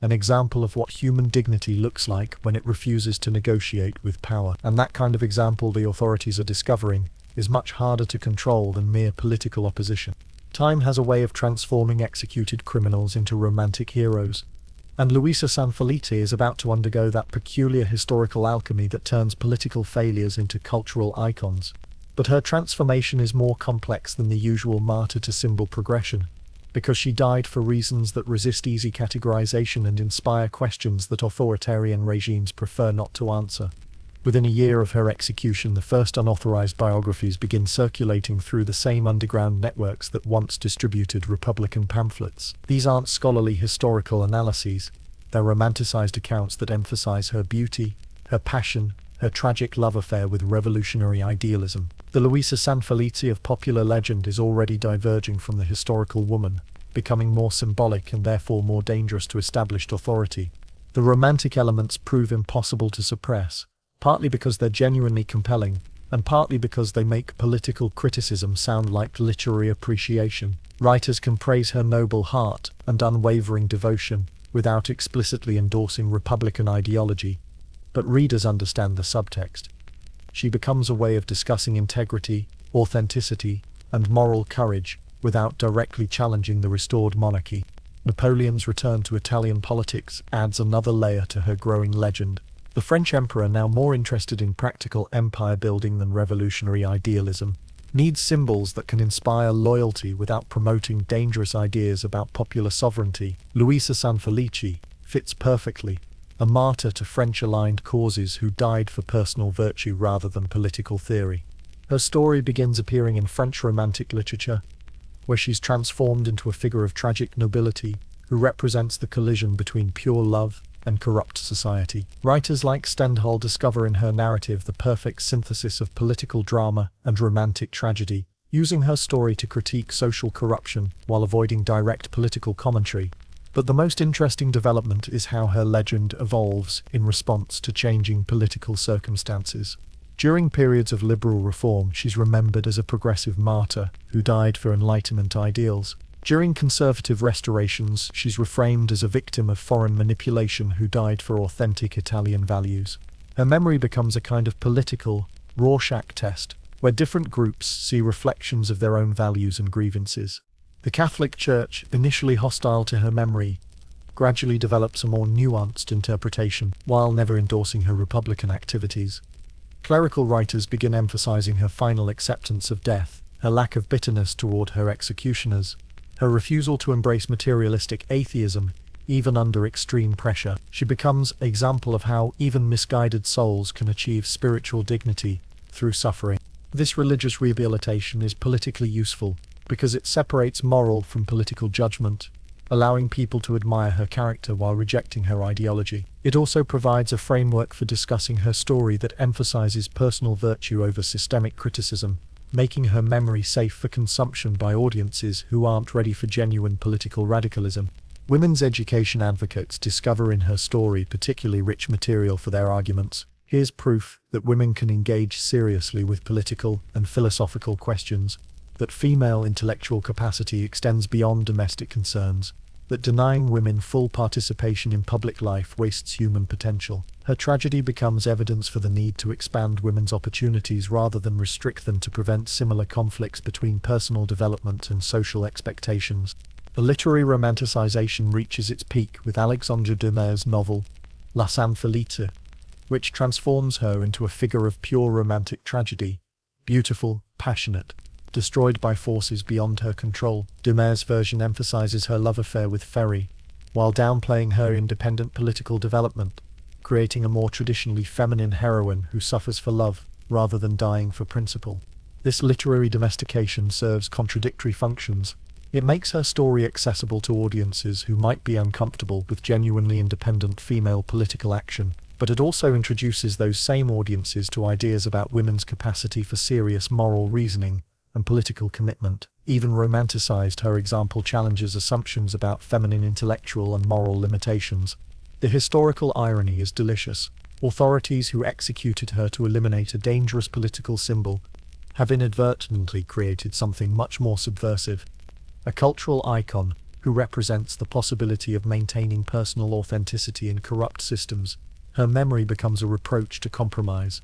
An example of what human dignity looks like when it refuses to negotiate with power. And that kind of example the authorities are discovering is much harder to control than mere political opposition. Time has a way of transforming executed criminals into romantic heroes, and Luisa Sanfelice is about to undergo that peculiar historical alchemy that turns political failures into cultural icons. But her transformation is more complex than the usual martyr-to-symbol progression, because she died for reasons that resist easy categorization and inspire questions that authoritarian regimes prefer not to answer. Within a year of her execution, the first unauthorized biographies begin circulating through the same underground networks that once distributed Republican pamphlets. These aren't scholarly historical analyses, they're romanticized accounts that emphasize her beauty, her passion, her tragic love affair with revolutionary idealism. The Luisa Sanfelice of popular legend is already diverging from the historical woman, becoming more symbolic and therefore more dangerous to established authority. The romantic elements prove impossible to suppress, partly because they're genuinely compelling, and partly because they make political criticism sound like literary appreciation. Writers can praise her noble heart and unwavering devotion without explicitly endorsing Republican ideology, but readers understand the subtext. She becomes a way of discussing integrity, authenticity, and moral courage without directly challenging the restored monarchy. Napoleon's return to Italian politics adds another layer to her growing legend. The French emperor, now more interested in practical empire building than revolutionary idealism, needs symbols that can inspire loyalty without promoting dangerous ideas about popular sovereignty. Luisa Sanfelice fits perfectly, a martyr to French-aligned causes who died for personal virtue rather than political theory. Her story begins appearing in French Romantic literature, where she's transformed into a figure of tragic nobility who represents the collision between pure love and corrupt society. Writers like Stendhal discover in her narrative the perfect synthesis of political drama and romantic tragedy, using her story to critique social corruption while avoiding direct political commentary. But the most interesting development is how her legend evolves in response to changing political circumstances. During periods of liberal reform, she's remembered as a progressive martyr who died for Enlightenment ideals. During conservative restorations, she's reframed as a victim of foreign manipulation who died for authentic Italian values. Her memory becomes a kind of political Rorschach test, where different groups see reflections of their own values and grievances. The Catholic Church, initially hostile to her memory, gradually develops a more nuanced interpretation, while never endorsing her Republican activities. Clerical writers begin emphasizing her final acceptance of death, her lack of bitterness toward her executioners, her refusal to embrace materialistic atheism, even under extreme pressure. She becomes an example of how even misguided souls can achieve spiritual dignity through suffering. This religious rehabilitation is politically useful because it separates moral from political judgment, allowing people to admire her character while rejecting her ideology. It also provides a framework for discussing her story that emphasizes personal virtue over systemic criticism, making her memory safe for consumption by audiences who aren't ready for genuine political radicalism. Women's education advocates discover in her story particularly rich material for their arguments. Here's proof that women can engage seriously with political and philosophical questions, that female intellectual capacity extends beyond domestic concerns, that denying women full participation in public life wastes human potential. Her tragedy becomes evidence for the need to expand women's opportunities rather than restrict them to prevent similar conflicts between personal development and social expectations. The literary romanticization reaches its peak with Alexandre Dumas' novel, La Sanfelice, which transforms her into a figure of pure romantic tragedy, beautiful, passionate, destroyed by forces beyond her control. Dumas' version emphasizes her love affair with Ferry, while downplaying her independent political development, creating a more traditionally feminine heroine who suffers for love rather than dying for principle. This literary domestication serves contradictory functions. It makes her story accessible to audiences who might be uncomfortable with genuinely independent female political action, but it also introduces those same audiences to ideas about women's capacity for serious moral reasoning and political commitment. Even romanticized, her example challenges assumptions about feminine intellectual and moral limitations. The historical irony is delicious. Authorities who executed her to eliminate a dangerous political symbol have inadvertently created something much more subversive, a cultural icon who represents the possibility of maintaining personal authenticity in corrupt systems. Her memory becomes a reproach to compromise,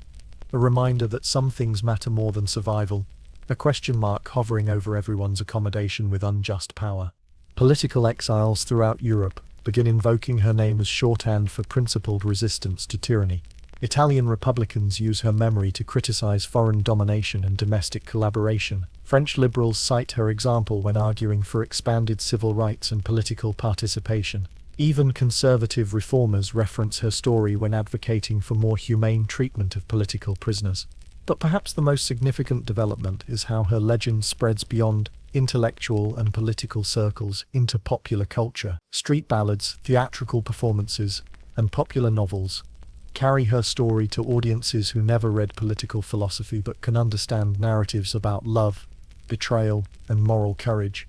a reminder that some things matter more than survival, a question mark hovering over everyone's accommodation with unjust power. Political exiles throughout Europe begin invoking her name as shorthand for principled resistance to tyranny. Italian Republicans use her memory to criticize foreign domination and domestic collaboration. French liberals cite her example when arguing for expanded civil rights and political participation. Even conservative reformers reference her story when advocating for more humane treatment of political prisoners. But perhaps the most significant development is how her legend spreads beyond intellectual and political circles into popular culture. Street ballads, theatrical performances, and popular novels carry her story to audiences who never read political philosophy but can understand narratives about love, betrayal, and moral courage.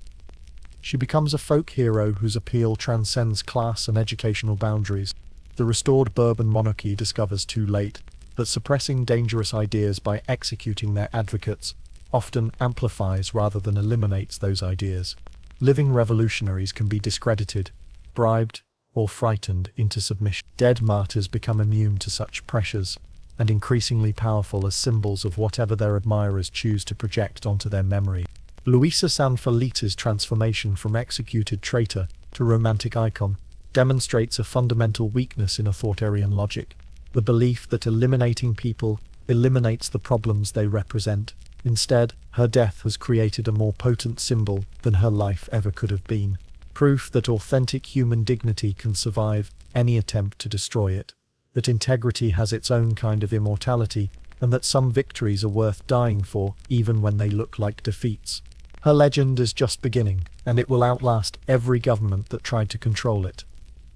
She becomes a folk hero whose appeal transcends class and educational boundaries. The restored Bourbon monarchy discovers too late that suppressing dangerous ideas by executing their advocates often amplifies rather than eliminates those ideas. Living revolutionaries can be discredited, bribed, or frightened into submission. Dead martyrs become immune to such pressures, and increasingly powerful as symbols of whatever their admirers choose to project onto their memory. Luisa Sanfelice's transformation from executed traitor to romantic icon demonstrates a fundamental weakness in authoritarian logic, the belief that eliminating people eliminates the problems they represent. Instead, her death has created a more potent symbol than her life ever could have been. Proof that authentic human dignity can survive any attempt to destroy it, that integrity has its own kind of immortality, and that some victories are worth dying for, even when they look like defeats. Her legend is just beginning, and it will outlast every government that tried to control it.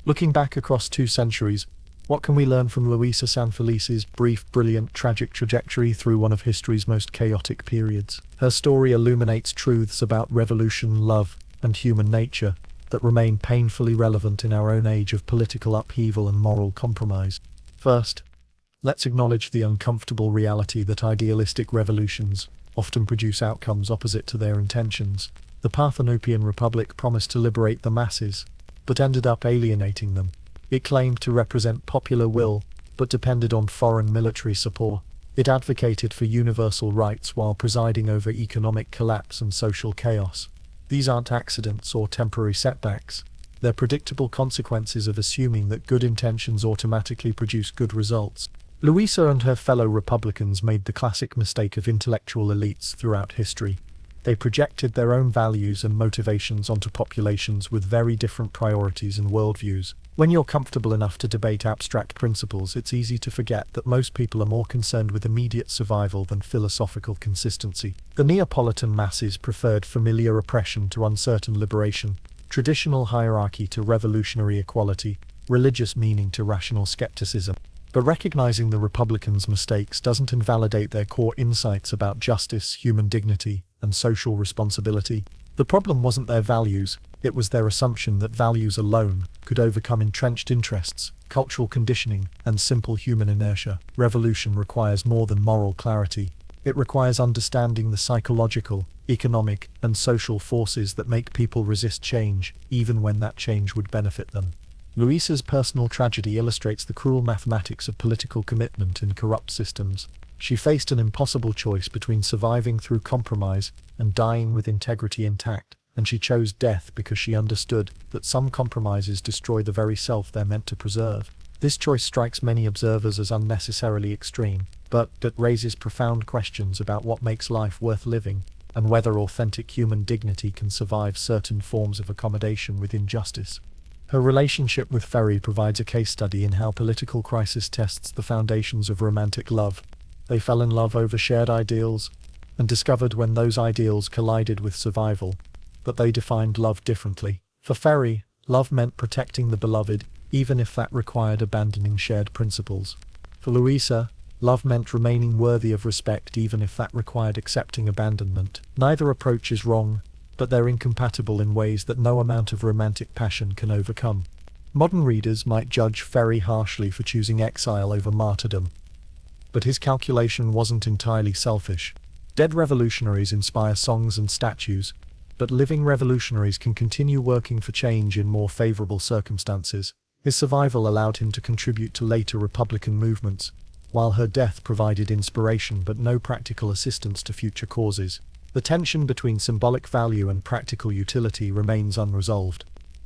Looking back across 2 centuries, what can we learn from Luisa Sanfelice's brief, brilliant, tragic trajectory through one of history's most chaotic periods? Her story illuminates truths about revolution, love, and human nature that remain painfully relevant in our own age of political upheaval and moral compromise. First, let's acknowledge the uncomfortable reality that idealistic revolutions often produce outcomes opposite to their intentions. The Parthenopean Republic promised to liberate the masses, but ended up alienating them. It claimed to represent popular will, but depended on foreign military support. It advocated for universal rights while presiding over economic collapse and social chaos. These aren't accidents or temporary setbacks. They're predictable consequences of assuming that good intentions automatically produce good results. Luisa and her fellow Republicans made the classic mistake of intellectual elites throughout history. They projected their own values and motivations onto populations with very different priorities and worldviews. When you're comfortable enough to debate abstract principles, it's easy to forget that most people are more concerned with immediate survival than philosophical consistency. The Neapolitan masses preferred familiar oppression to uncertain liberation, traditional hierarchy to revolutionary equality, religious meaning to rational skepticism. But recognizing the Republicans' mistakes doesn't invalidate their core insights about justice, human dignity, and social responsibility. The problem wasn't their values, it was their assumption that values alone could overcome entrenched interests, cultural conditioning, and simple human inertia. Revolution requires more than moral clarity. It requires understanding the psychological, economic, and social forces that make people resist change, even when that change would benefit them. Luisa's personal tragedy illustrates the cruel mathematics of political commitment in corrupt systems. She faced an impossible choice between surviving through compromise and dying with integrity intact, and she chose death because she understood that some compromises destroy the very self they're meant to preserve. This choice strikes many observers as unnecessarily extreme, but it raises profound questions about what makes life worth living, and whether authentic human dignity can survive certain forms of accommodation with injustice. Her relationship with Ferry provides a case study in how political crisis tests the foundations of romantic love. They fell in love over shared ideals, and discovered when those ideals collided with survival, that they defined love differently. For Ferry, love meant protecting the beloved, even if that required abandoning shared principles. For Luisa, love meant remaining worthy of respect even if that required accepting abandonment. Neither approach is wrong, but they're incompatible in ways that no amount of romantic passion can overcome. Modern readers might judge Ferry harshly for choosing exile over martyrdom, but his calculation wasn't entirely selfish. Dead revolutionaries inspire songs and statues, but living revolutionaries can continue working for change in more favorable circumstances. His survival allowed him to contribute to later Republican movements, while her death provided inspiration but no practical assistance to future causes. The tension between symbolic value and practical utility remains unresolved.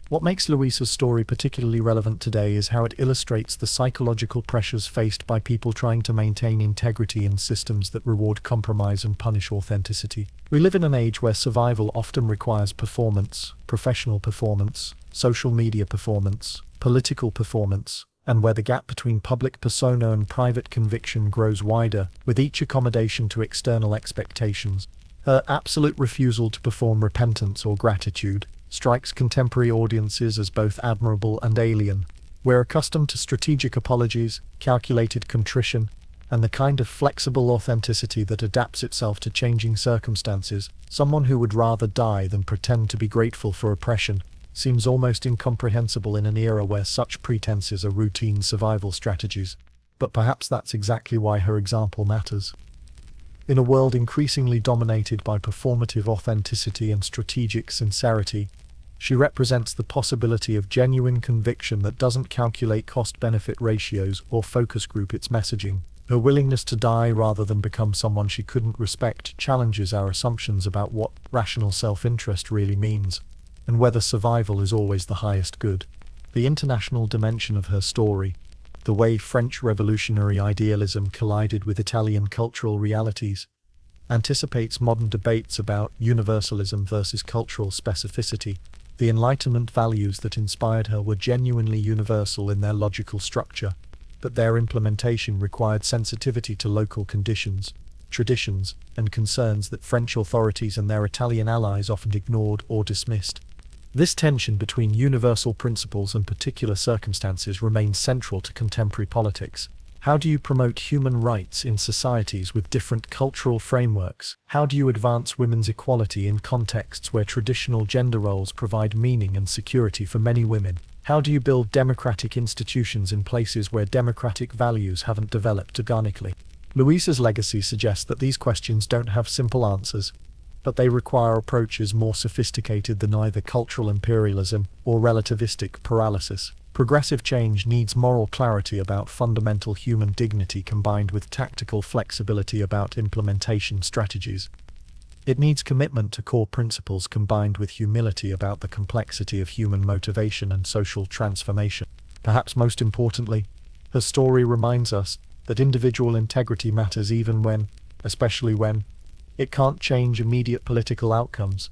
What makes Luisa's story particularly relevant today is how it illustrates the psychological pressures faced by people trying to maintain integrity in systems that reward compromise and punish authenticity. We live in an age where survival often requires performance, professional performance, social media performance, political performance, and where the gap between public persona and private conviction grows wider, with each accommodation to external expectations. Her absolute refusal to perform repentance or gratitude strikes contemporary audiences as both admirable and alien. We're accustomed to strategic apologies, calculated contrition, and the kind of flexible authenticity that adapts itself to changing circumstances. Someone who would rather die than pretend to be grateful for oppression seems almost incomprehensible in an era where such pretenses are routine survival strategies. But perhaps that's exactly why her example matters. In a world increasingly dominated by performative authenticity and strategic sincerity, she represents the possibility of genuine conviction that doesn't calculate cost-benefit ratios or focus group its messaging. Her willingness to die rather than become someone she couldn't respect challenges our assumptions about what rational self-interest really means, and whether survival is always the highest good. The international dimension of her story, the way French revolutionary idealism collided with Italian cultural realities, anticipates modern debates about universalism versus cultural specificity. The Enlightenment values that inspired her were genuinely universal in their logical structure, but their implementation required sensitivity to local conditions, traditions, and concerns that French authorities and their Italian allies often ignored or dismissed. This tension between universal principles and particular circumstances remains central to contemporary politics. How do you promote human rights in societies with different cultural frameworks? How do you advance women's equality in contexts where traditional gender roles provide meaning and security for many women? How do you build democratic institutions in places where democratic values haven't developed organically? Luisa's legacy suggests that these questions don't have simple answers, but they require approaches more sophisticated than either cultural imperialism or relativistic paralysis. Progressive change needs moral clarity about fundamental human dignity combined with tactical flexibility about implementation strategies. It needs commitment to core principles combined with humility about the complexity of human motivation and social transformation. Perhaps most importantly, her story reminds us that individual integrity matters even when, especially when, it can't change immediate political outcomes.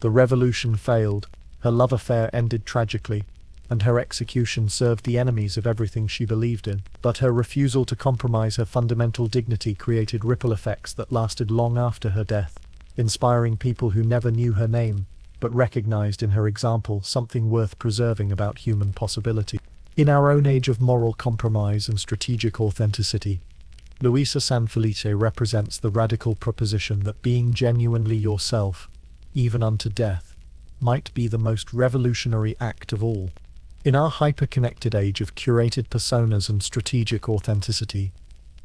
The revolution failed, her love affair ended tragically, and her execution served the enemies of everything she believed in. But her refusal to compromise her fundamental dignity created ripple effects that lasted long after her death, inspiring people who never knew her name, but recognized in her example something worth preserving about human possibility. In our own age of moral compromise and strategic authenticity, Luisa Sanfelice represents the radical proposition that being genuinely yourself, even unto death, might be the most revolutionary act of all. In our hyper-connected age of curated personas and strategic authenticity,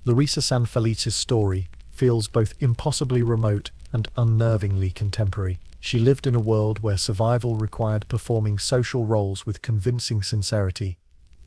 Luisa Sanfelice's story feels both impossibly remote and unnervingly contemporary. She lived in a world where survival required performing social roles with convincing sincerity,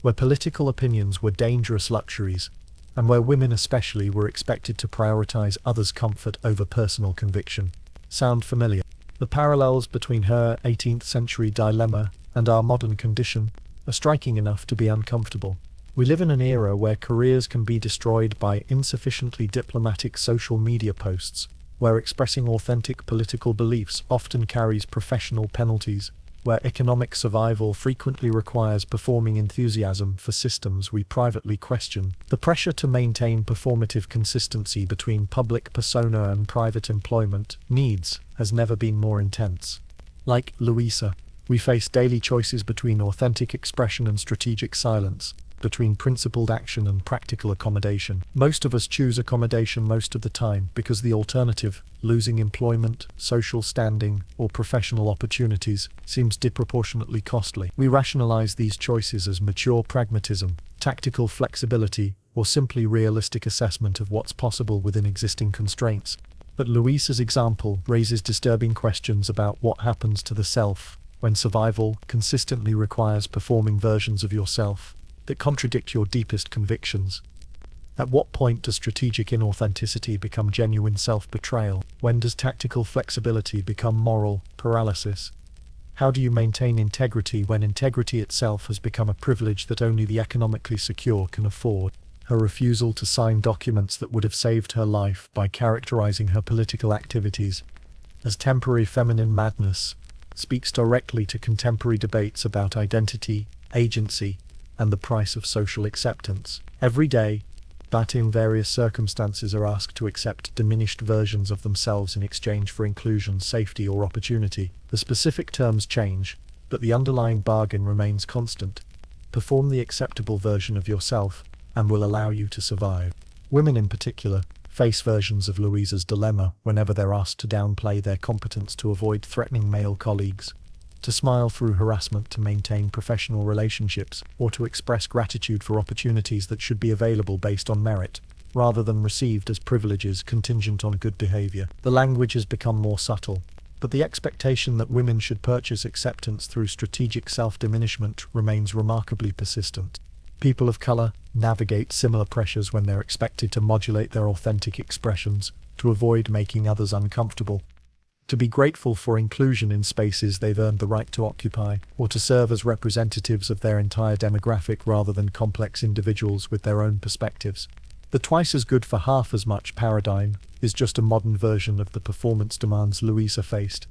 where political opinions were dangerous luxuries, and where women especially were expected to prioritize others' comfort over personal conviction. Sound familiar? The parallels between her 18th century dilemma and our modern condition are striking enough to be uncomfortable. We live in an era where careers can be destroyed by insufficiently diplomatic social media posts, where expressing authentic political beliefs often carries professional penalties, where economic survival frequently requires performing enthusiasm for systems we privately question. The pressure to maintain performative consistency between public persona and private employment needs has never been more intense. Like Luisa, we face daily choices between authentic expression and strategic silence, between principled action and practical accommodation. Most of us choose accommodation most of the time because the alternative, losing employment, social standing, or professional opportunities, seems disproportionately costly. We rationalize these choices as mature pragmatism, tactical flexibility, or simply realistic assessment of what's possible within existing constraints. But Luisa's example raises disturbing questions about what happens to the self when survival consistently requires performing versions of yourself that contradict your deepest convictions. At what point does strategic inauthenticity become genuine self-betrayal? When does tactical flexibility become moral paralysis? How do you maintain integrity when integrity itself has become a privilege that only the economically secure can afford? Her refusal to sign documents that would have saved her life by characterizing her political activities as temporary feminine madness speaks directly to contemporary debates about identity, agency, and the price of social acceptance. Every day, that in various circumstances are asked to accept diminished versions of themselves in exchange for inclusion, safety, or opportunity. The specific terms change, but the underlying bargain remains constant. Perform the acceptable version of yourself, and will allow you to survive. Women in particular face versions of Luisa's dilemma whenever they're asked to downplay their competence to avoid threatening male colleagues, to smile through harassment to maintain professional relationships, or to express gratitude for opportunities that should be available based on merit, rather than received as privileges contingent on good behavior. The language has become more subtle, but the expectation that women should purchase acceptance through strategic self-diminishment remains remarkably persistent. People of color navigate similar pressures when they're expected to modulate their authentic expressions to avoid making others uncomfortable, to be grateful for inclusion in spaces they've earned the right to occupy, or to serve as representatives of their entire demographic rather than complex individuals with their own perspectives. The twice as good for half as much paradigm is just a modern version of the performance demands Luisa faced.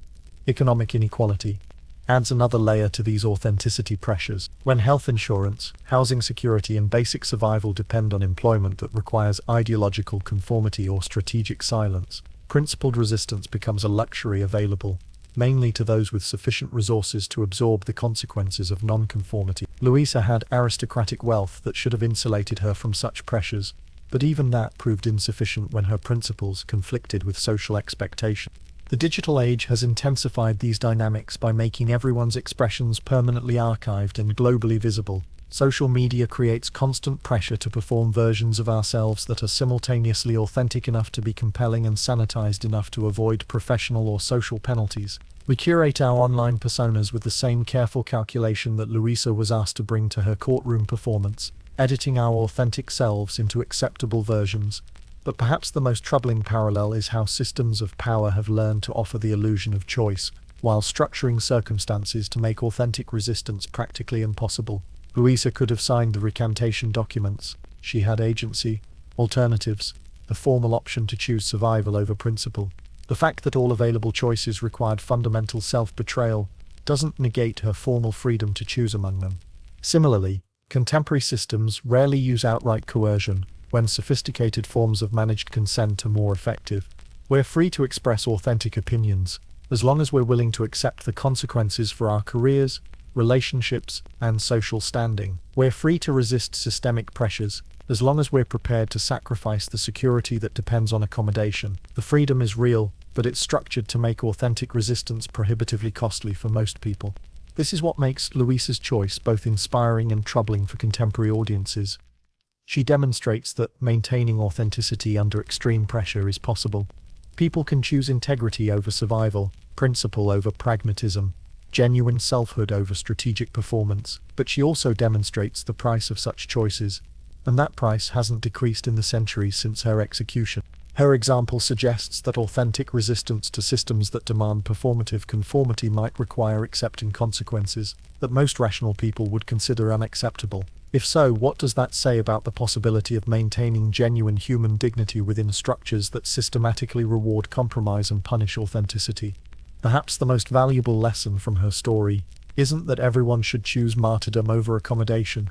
Economic inequality adds another layer to these authenticity pressures. When health insurance, housing security, and basic survival depend on employment that requires ideological conformity or strategic silence, principled resistance becomes a luxury available mainly to those with sufficient resources to absorb the consequences of nonconformity. Luisa had aristocratic wealth that should have insulated her from such pressures, but even that proved insufficient when her principles conflicted with social expectation. The digital age has intensified these dynamics by making everyone's expressions permanently archived and globally visible. Social media creates constant pressure to perform versions of ourselves that are simultaneously authentic enough to be compelling and sanitized enough to avoid professional or social penalties. We curate our online personas with the same careful calculation that Luisa was asked to bring to her courtroom performance, editing our authentic selves into acceptable versions. But perhaps the most troubling parallel is how systems of power have learned to offer the illusion of choice, while structuring circumstances to make authentic resistance practically impossible. Luisa could have signed the recantation documents. She had agency, alternatives, the formal option to choose survival over principle. The fact that all available choices required fundamental self-betrayal doesn't negate her formal freedom to choose among them. Similarly, contemporary systems rarely use outright coercion when sophisticated forms of managed consent are more effective. We're free to express authentic opinions, as long as we're willing to accept the consequences for our careers, relationships, and social standing. We're free to resist systemic pressures, as long as we're prepared to sacrifice the security that depends on accommodation. The freedom is real, but it's structured to make authentic resistance prohibitively costly for most people. This is what makes Luisa's choice both inspiring and troubling for contemporary audiences. She demonstrates that maintaining authenticity under extreme pressure is possible. People can choose integrity over survival, principle over pragmatism, genuine selfhood over strategic performance, but she also demonstrates the price of such choices, and that price hasn't decreased in the centuries since her execution. Her example suggests that authentic resistance to systems that demand performative conformity might require accepting consequences that most rational people would consider unacceptable. If so, what does that say about the possibility of maintaining genuine human dignity within structures that systematically reward compromise and punish authenticity? Perhaps the most valuable lesson from her story isn't that everyone should choose martyrdom over accommodation.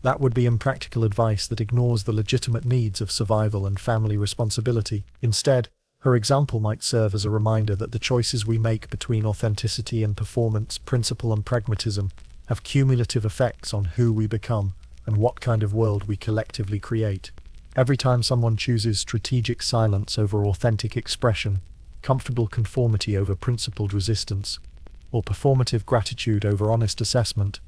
That would be impractical advice that ignores the legitimate needs of survival and family responsibility. Instead, her example might serve as a reminder that the choices we make between authenticity and performance, principle and pragmatism, have cumulative effects on who we become and what kind of world we collectively create. Every time someone chooses strategic silence over authentic expression, comfortable conformity over principled resistance, or performative gratitude over honest assessment,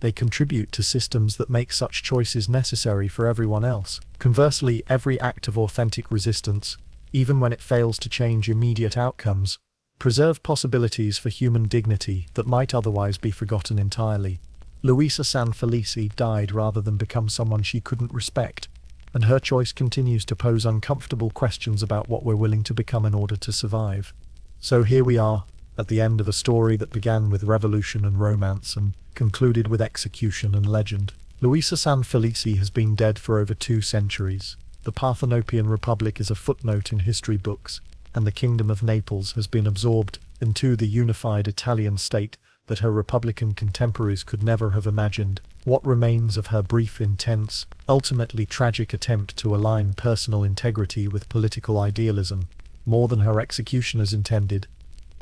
they contribute to systems that make such choices necessary for everyone else. Conversely, every act of authentic resistance, even when it fails to change immediate outcomes, preserve possibilities for human dignity that might otherwise be forgotten entirely. Luisa Sanfelice died rather than become someone she couldn't respect, and her choice continues to pose uncomfortable questions about what we're willing to become in order to survive. So here we are, at the end of a story that began with revolution and romance and concluded with execution and legend. Luisa Sanfelice has been dead for over 2 centuries. The Parthenopean Republic is a footnote in history books, and the Kingdom of Naples has been absorbed into the unified Italian state that her Republican contemporaries could never have imagined. What remains of her brief, intense, ultimately tragic attempt to align personal integrity with political idealism, more than her executioners intended,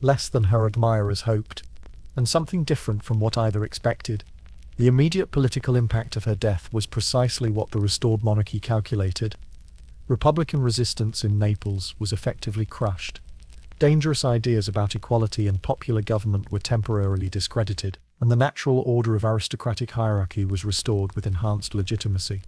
less than her admirers hoped, and something different from what either expected. The immediate political impact of her death was precisely what the restored monarchy calculated. Republican resistance in Naples was effectively crushed. Dangerous ideas about equality and popular government were temporarily discredited, and the natural order of aristocratic hierarchy was restored with enhanced legitimacy.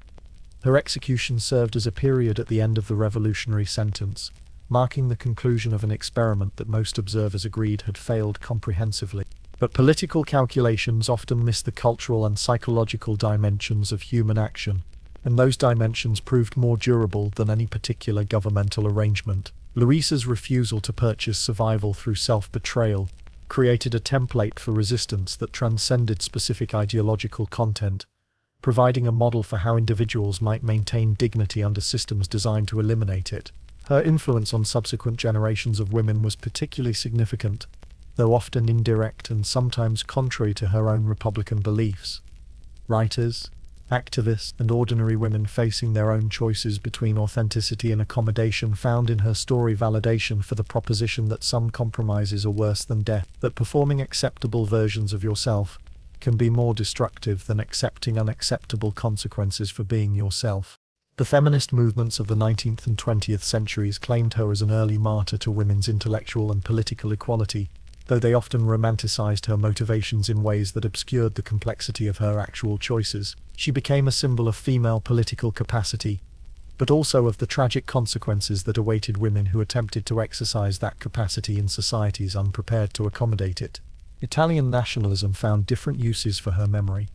Her execution served as a period at the end of the revolutionary sentence, marking the conclusion of an experiment that most observers agreed had failed comprehensively. But political calculations often miss the cultural and psychological dimensions of human action, and those dimensions proved more durable than any particular governmental arrangement. Luisa's refusal to purchase survival through self-betrayal created a template for resistance that transcended specific ideological content, providing a model for how individuals might maintain dignity under systems designed to eliminate it. Her influence on subsequent generations of women was particularly significant, though often indirect and sometimes contrary to her own Republican beliefs. Writers, activists, and ordinary women facing their own choices between authenticity and accommodation found in her story validation for the proposition that some compromises are worse than death, that performing acceptable versions of yourself can be more destructive than accepting unacceptable consequences for being yourself. The feminist movements of the 19th and 20th centuries claimed her as an early martyr to women's intellectual and political equality, though they often romanticized her motivations in ways that obscured the complexity of her actual choices. She became a symbol of female political capacity, but also of the tragic consequences that awaited women who attempted to exercise that capacity in societies unprepared to accommodate it. Italian nationalism found different uses for her memory,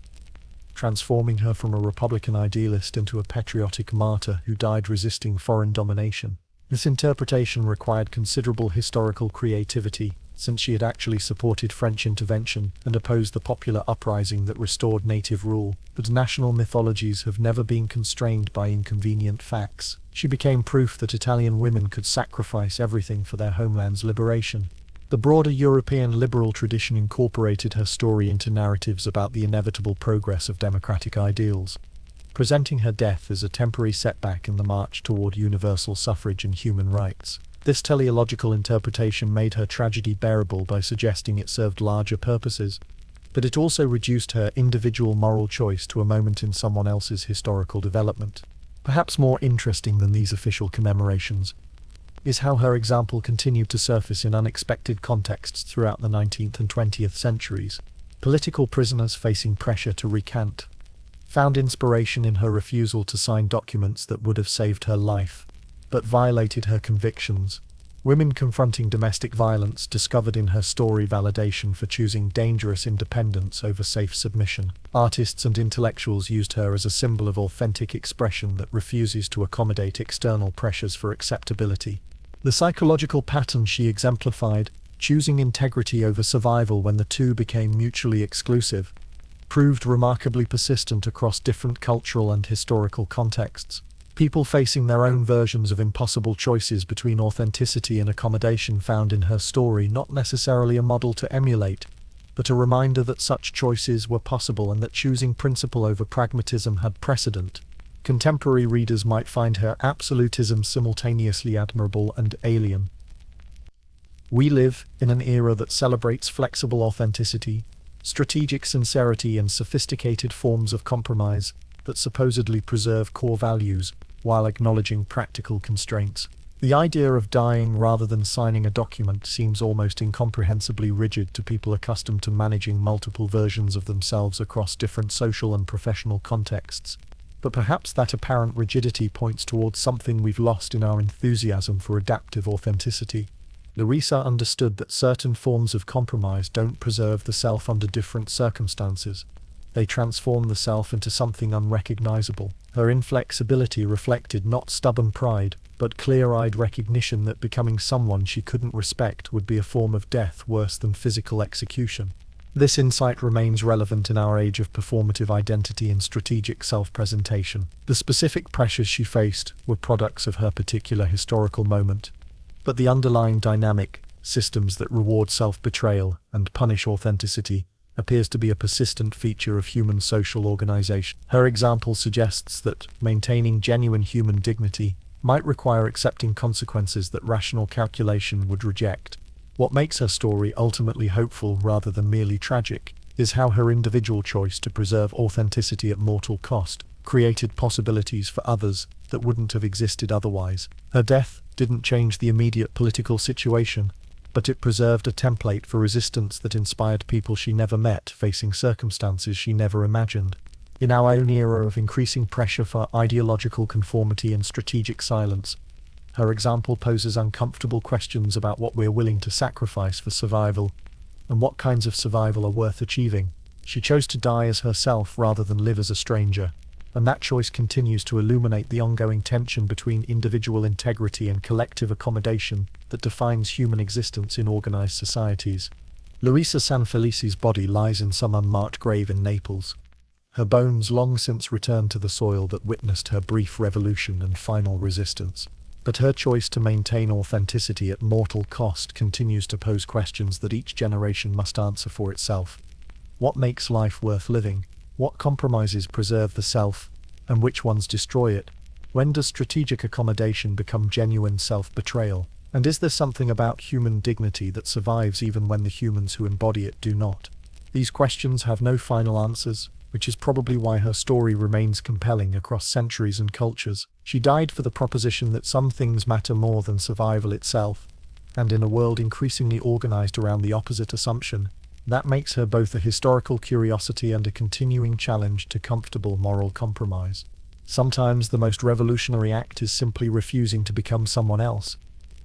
transforming her from a Republican idealist into a patriotic martyr who died resisting foreign domination. This interpretation required considerable historical creativity, since she had actually supported French intervention and opposed the popular uprising that restored native rule. But national mythologies have never been constrained by inconvenient facts. She became proof that Italian women could sacrifice everything for their homeland's liberation. The broader European liberal tradition incorporated her story into narratives about the inevitable progress of democratic ideals, presenting her death as a temporary setback in the march toward universal suffrage and human rights. This teleological interpretation made her tragedy bearable by suggesting it served larger purposes, but it also reduced her individual moral choice to a moment in someone else's historical development. Perhaps more interesting than these official commemorations is how her example continued to surface in unexpected contexts throughout the 19th and 20th centuries. Political prisoners facing pressure to recant found inspiration in her refusal to sign documents that would have saved her life, but violated her convictions. Women confronting domestic violence discovered in her story validation for choosing dangerous independence over safe submission. Artists and intellectuals used her as a symbol of authentic expression that refuses to accommodate external pressures for acceptability. The psychological pattern she exemplified, choosing integrity over survival when the two became mutually exclusive, proved remarkably persistent across different cultural and historical contexts. People facing their own versions of impossible choices between authenticity and accommodation found in her story not necessarily a model to emulate, but a reminder that such choices were possible and that choosing principle over pragmatism had precedent. Contemporary readers might find her absolutism simultaneously admirable and alien. We live in an era that celebrates flexible authenticity, strategic sincerity, and sophisticated forms of compromise that supposedly preserve core values while acknowledging practical constraints. The idea of dying rather than signing a document seems almost incomprehensibly rigid to people accustomed to managing multiple versions of themselves across different social and professional contexts. But perhaps that apparent rigidity points towards something we've lost in our enthusiasm for adaptive authenticity. Luisa understood that certain forms of compromise don't preserve the self under different circumstances. They transform the self into something unrecognizable. Her inflexibility reflected not stubborn pride, but clear-eyed recognition that becoming someone she couldn't respect would be a form of death worse than physical execution. This insight remains relevant in our age of performative identity and strategic self-presentation. The specific pressures she faced were products of her particular historical moment, but the underlying dynamic, systems that reward self-betrayal and punish authenticity, appears to be a persistent feature of human social organization. Her example suggests that maintaining genuine human dignity might require accepting consequences that rational calculation would reject. What makes her story ultimately hopeful rather than merely tragic is how her individual choice to preserve authenticity at mortal cost created possibilities for others that wouldn't have existed otherwise. Her death didn't change the immediate political situation, but it preserved a template for resistance that inspired people she never met facing circumstances she never imagined. In our own era of increasing pressure for ideological conformity and strategic silence, her example poses uncomfortable questions about what we're willing to sacrifice for survival, and what kinds of survival are worth achieving. She chose to die as herself rather than live as a stranger, and that choice continues to illuminate the ongoing tension between individual integrity and collective accommodation that defines human existence in organized societies. Luisa Sanfelice's body lies in some unmarked grave in Naples, her bones long since returned to the soil that witnessed her brief revolution and final resistance. But her choice to maintain authenticity at mortal cost continues to pose questions that each generation must answer for itself. What makes life worth living? What compromises preserve the self, and which ones destroy it? When does strategic accommodation become genuine self-betrayal? And is there something about human dignity that survives even when the humans who embody it do not? These questions have no final answers, which is probably why her story remains compelling across centuries and cultures. She died for the proposition that some things matter more than survival itself, and in a world increasingly organized around the opposite assumption, that makes her both a historical curiosity and a continuing challenge to comfortable moral compromise. Sometimes the most revolutionary act is simply refusing to become someone else,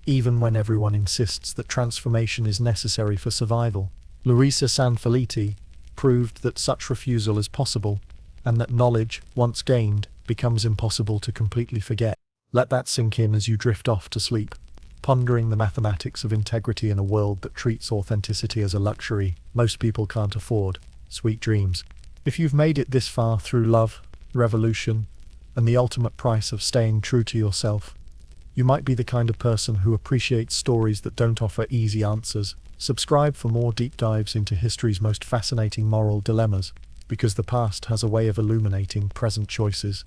even when everyone insists that transformation is necessary for survival. Luisa Sanfelice proved that such refusal is possible, and that knowledge, once gained, becomes impossible to completely forget. Let that sink in as you drift off to sleep, pondering the mathematics of integrity in a world that treats authenticity as a luxury most people can't afford. Sweet dreams. If you've made it this far through love, revolution, and the ultimate price of staying true to yourself, you might be the kind of person who appreciates stories that don't offer easy answers. Subscribe for more deep dives into history's most fascinating moral dilemmas, because the past has a way of illuminating present choices.